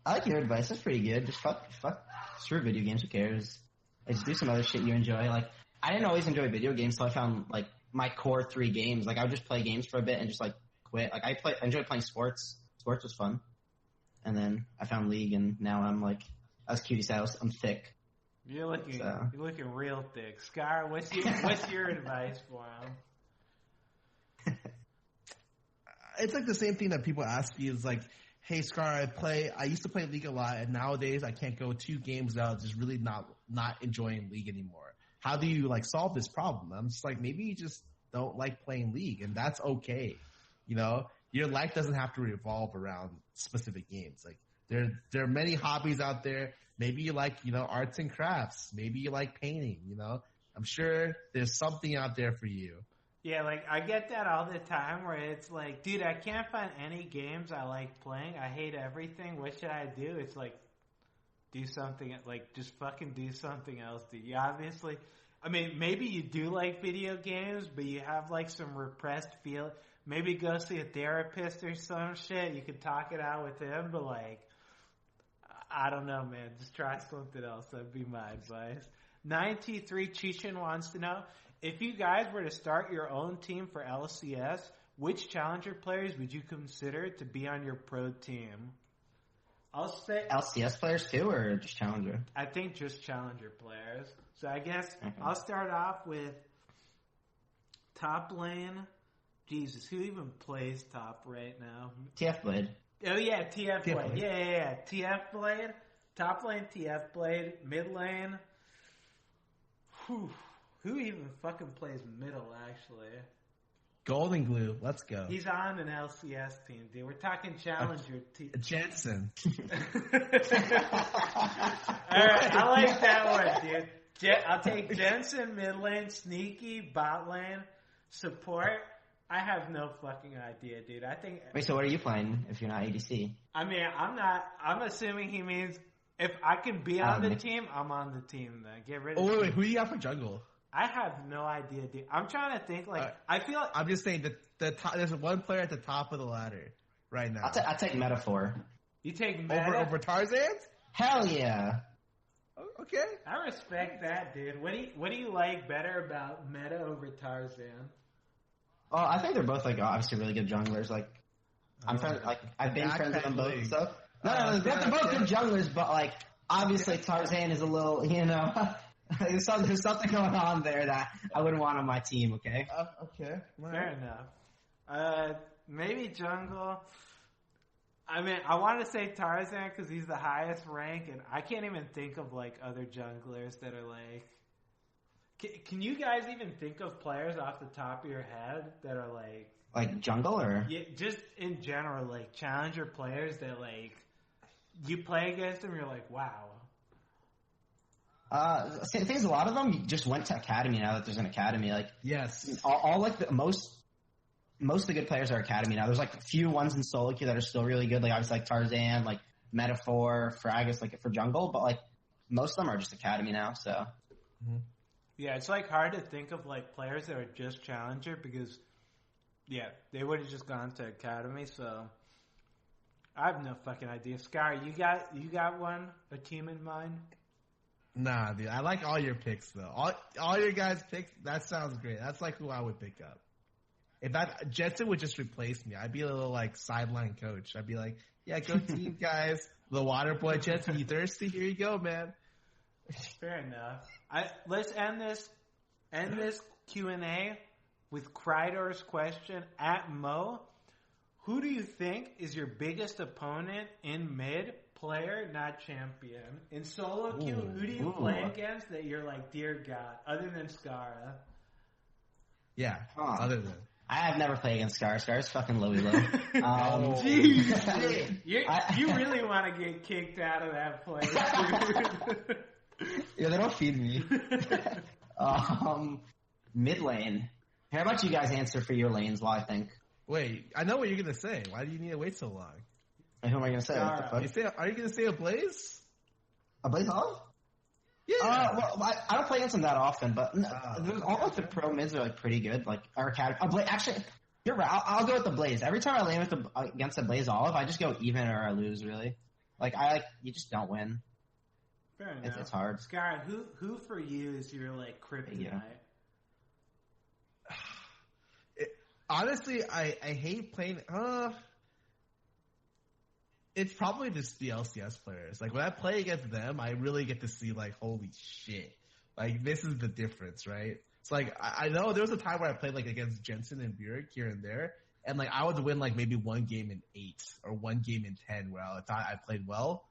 I like your advice. That's pretty good. Just fuck. Screw video games. Who cares? Like, just do some other shit you enjoy. Like, I didn't always enjoy video games, so I found like my core 3 games. Like, I would just play games for a bit and just like quit. Like, I enjoyed playing sports. Sports was fun. And then I found League, and now I'm like, as Cutie said, I'm thick. You're looking real thick. Scar, what's your advice for him? It's like the same thing that people ask me is like, hey Scar, I used to play League a lot, and nowadays I can't go 2 games without just really not enjoying League anymore. How do you like solve this problem? I'm just like, maybe you just don't like playing League, and that's okay. You know, your life doesn't have to revolve around specific games. Like there are many hobbies out there. Maybe you like, arts and crafts. Maybe you like painting, I'm sure there's something out there for you. Yeah, like, I get that all the time where it's like, dude, I can't find any games I like playing. I hate everything. What should I do? It's like, do something, like, just fucking do something else, dude. You obviously, I mean, maybe you do like video games, but you have, like, some repressed feel. Maybe go see a therapist or some shit. You could talk it out with him, but, like, I don't know, man. Just try something else. That'd be my advice. 93 Chichin wants to know, if you guys were to start your own team for LCS, which challenger players would you consider to be on your pro team? I'll say LCS players too, or just challenger? I think just challenger players. So I guess I'll start off with top lane. Jesus, who even plays top right now? TF Blade. Oh yeah, TF Blade. Yeah. TF Blade. Top lane, TF Blade. Mid lane. Whew. Who even fucking plays middle, actually? Golden Glue, let's go. He's on an LCS team, dude. We're talking challenger team. Jensen. Alright, I like that one, dude. I'll take Jensen mid lane, Sneaky bot lane, support. I have no fucking idea, dude. I think. Wait, so what are you playing if you're not ADC? I mean, I'm assuming he means if I can be on the team, I'm on the team. Then get rid of. Oh wait, who do you got for jungle? I have no idea, dude. I'm trying to think. Like, I feel like I'm just saying that the top, there's one player at the top of the ladder right now. I'll take Metaphor. You take Meta? over Tarzan? Hell yeah. Okay. I respect that, dude. What do you like better about Meta over Tarzan? Oh, I think they're both like obviously really good junglers. Like, I've been friends with them both and stuff. No, they're both good junglers, but like obviously Tarzan is a little, there's something going on there that I wouldn't want on my team. Okay. Okay. Fair enough. Maybe jungle. I mean, I want to say Tarzan because he's the highest rank, and I can't even think of like other junglers that are like. Can you guys even think of players off the top of your head that are like jungle or just in general, like challenger players that like you play against them, you're like, wow. The thing is, a lot of them just went to academy now that there's an academy. Like, yes, all like the most of the good players are academy now. There's like a few ones in solo queue that are still really good. Like obviously like Tarzan, like Metaphor, Fragus, like for jungle, but like most of them are just academy now. So. Mm-hmm. Yeah, it's like hard to think of like players that are just challenger because, yeah, they would have just gone to academy. So I have no fucking idea. Sky, you got a team in mind? Nah, dude. I like all your picks though. All your guys' picks. That sounds great. That's like who I would pick up. If Jetson would just replace me, I'd be a little like sideline coach. I'd be like, yeah, go team guys. The water boy Jetson, you thirsty? Here you go, man. Fair enough. Let's end this Q&A with Krydor's question at Mo. Who do you think is your biggest opponent in mid? Player, not champion. In solo queue, who do you play against that you're like, dear God, other than Skara? Yeah, other than. I have never played against Skara. Skara's fucking low. Jeez. You really want to get kicked out of that place. Yeah, they don't feed me. Mid lane. How about you guys answer for your lanes while I think? Wait, I know what you're going to say. Why do you need to wait so long? And who am I going to say? Are you going to say a Blaze? A Blaze off? Yeah. Well, I don't play against them that often, but all like the pro mids are like pretty good. Like our academy. Actually, you're right. I'll go with the Blaze. Every time I lane against the Blaze Olive, I just go even or I lose. Really, you just don't win. Fair enough. It's hard. Sky, who for you is your like kryptonite? Yeah. Honestly, I hate playing. It's probably just the LCS players. Like when I play against them, I really get to see like, holy shit, like this is the difference, right? It's like I know there was a time where I played like against Jensen and Burek here and there, and like I would win like maybe one game in 8 or one game in 10 where I thought I played well,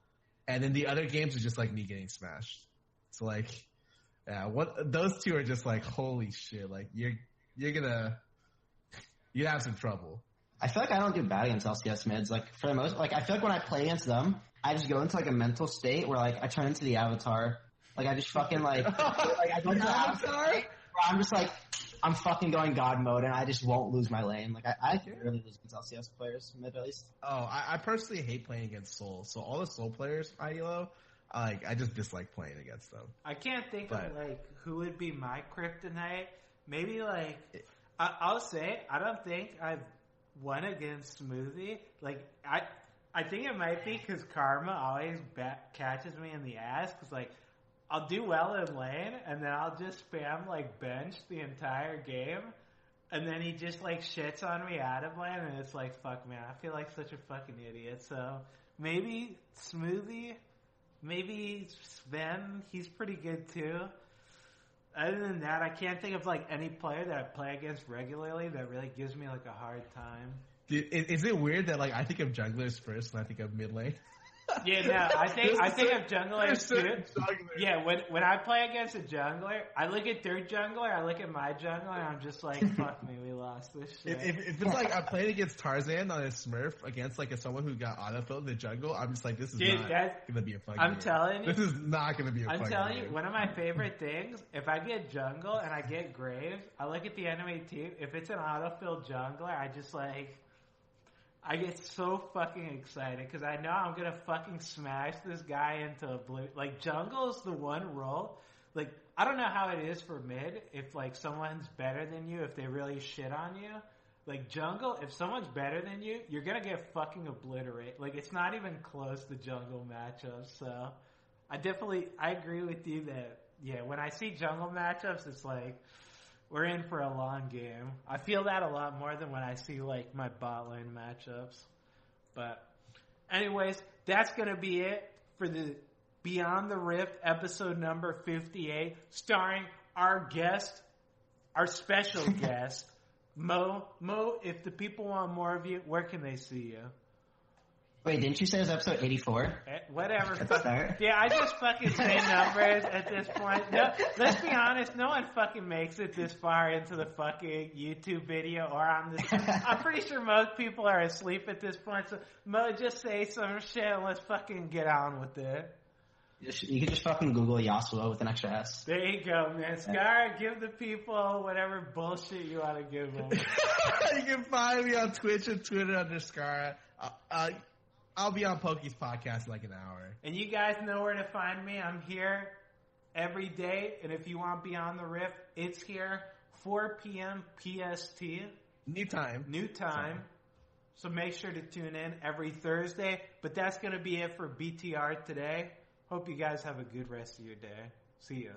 and then the other games are just like me getting smashed. So like, yeah, those two are just like, holy shit, like you're gonna have some trouble. I feel like I don't do bad against LCS mids. Like for the most, like I feel like when I play against them, I just go into like a mental state where like I turn into the Avatar. Like I just fucking like I go into the Avatar. Where I'm just like I'm fucking going God mode and I just won't lose my lane. Like I can't really lose against LCS players mid at least. Oh, I personally hate playing against Soul. So all the Soul players I elo, I just dislike playing against them. I can't think of like who would be my kryptonite. Maybe like I'll say I don't think I've won against Smoothie. Like I think it might be because karma always catches me in the ass. Because like, I'll do well in lane, and then I'll just spam like bench the entire game, and then he just like shits on me out of lane, and it's like, fuck man, I feel like such a fucking idiot. So maybe Smoothie, maybe Sven, he's pretty good too. Other than that, I can't think of like any player that I play against regularly that really gives me like a hard time. Dude, is it weird that like I think of junglers first and I think of mid lane? Yeah, no, I think of junglers too. Yeah, when I play against a jungler, I look at their jungler, I look at my jungler, and I'm just like, fuck me, we lost this shit. If it's like I played against Tarzan on a Smurf against like someone who got autofilled in the jungle, I'm just like, this is not gonna be a fun game. Telling you, this is not gonna be a fun game. I'm telling you, one of my favorite things, if I get jungle and I get Graves, I look at the enemy team. If it's an autofilled jungler, I just like. I get so fucking excited because I know I'm gonna fucking smash this guy into a blue. Like jungle is the one role. Like I don't know how it is for mid. If like someone's better than you, if they really shit on you. Like jungle, if someone's better than you, you're gonna get fucking obliterated. Like it's not even close to jungle matchups. So I agree with you that yeah. When I see jungle matchups, it's like. We're in for a long game. I feel that a lot more than when I see, like, my bot lane matchups. But, anyways, that's going to be it for the Beyond the Rift episode number 58, starring our special guest, Mo. Mo, if the people want more of you, where can they see you? Wait, didn't you say it was episode 84? Whatever. Yeah, I just fucking say numbers at this point. No, let's be honest, no one fucking makes it this far into the fucking YouTube video or on this. I'm pretty sure most people are asleep at this point, so Mo, just say some shit and let's fucking get on with it. You can just fucking Google Yassuo with an extra S. There you go, man. Scar, give the people whatever bullshit you want to give them. You can find me on Twitch and Twitter under Scar. I'll be on Pokey's podcast in like an hour. And you guys know where to find me. I'm here every day. And if you want Beyond the Rift, it's here 4 p.m. PST. New time. So make sure to tune in every Thursday. But that's going to be it for BTR today. Hope you guys have a good rest of your day. See ya.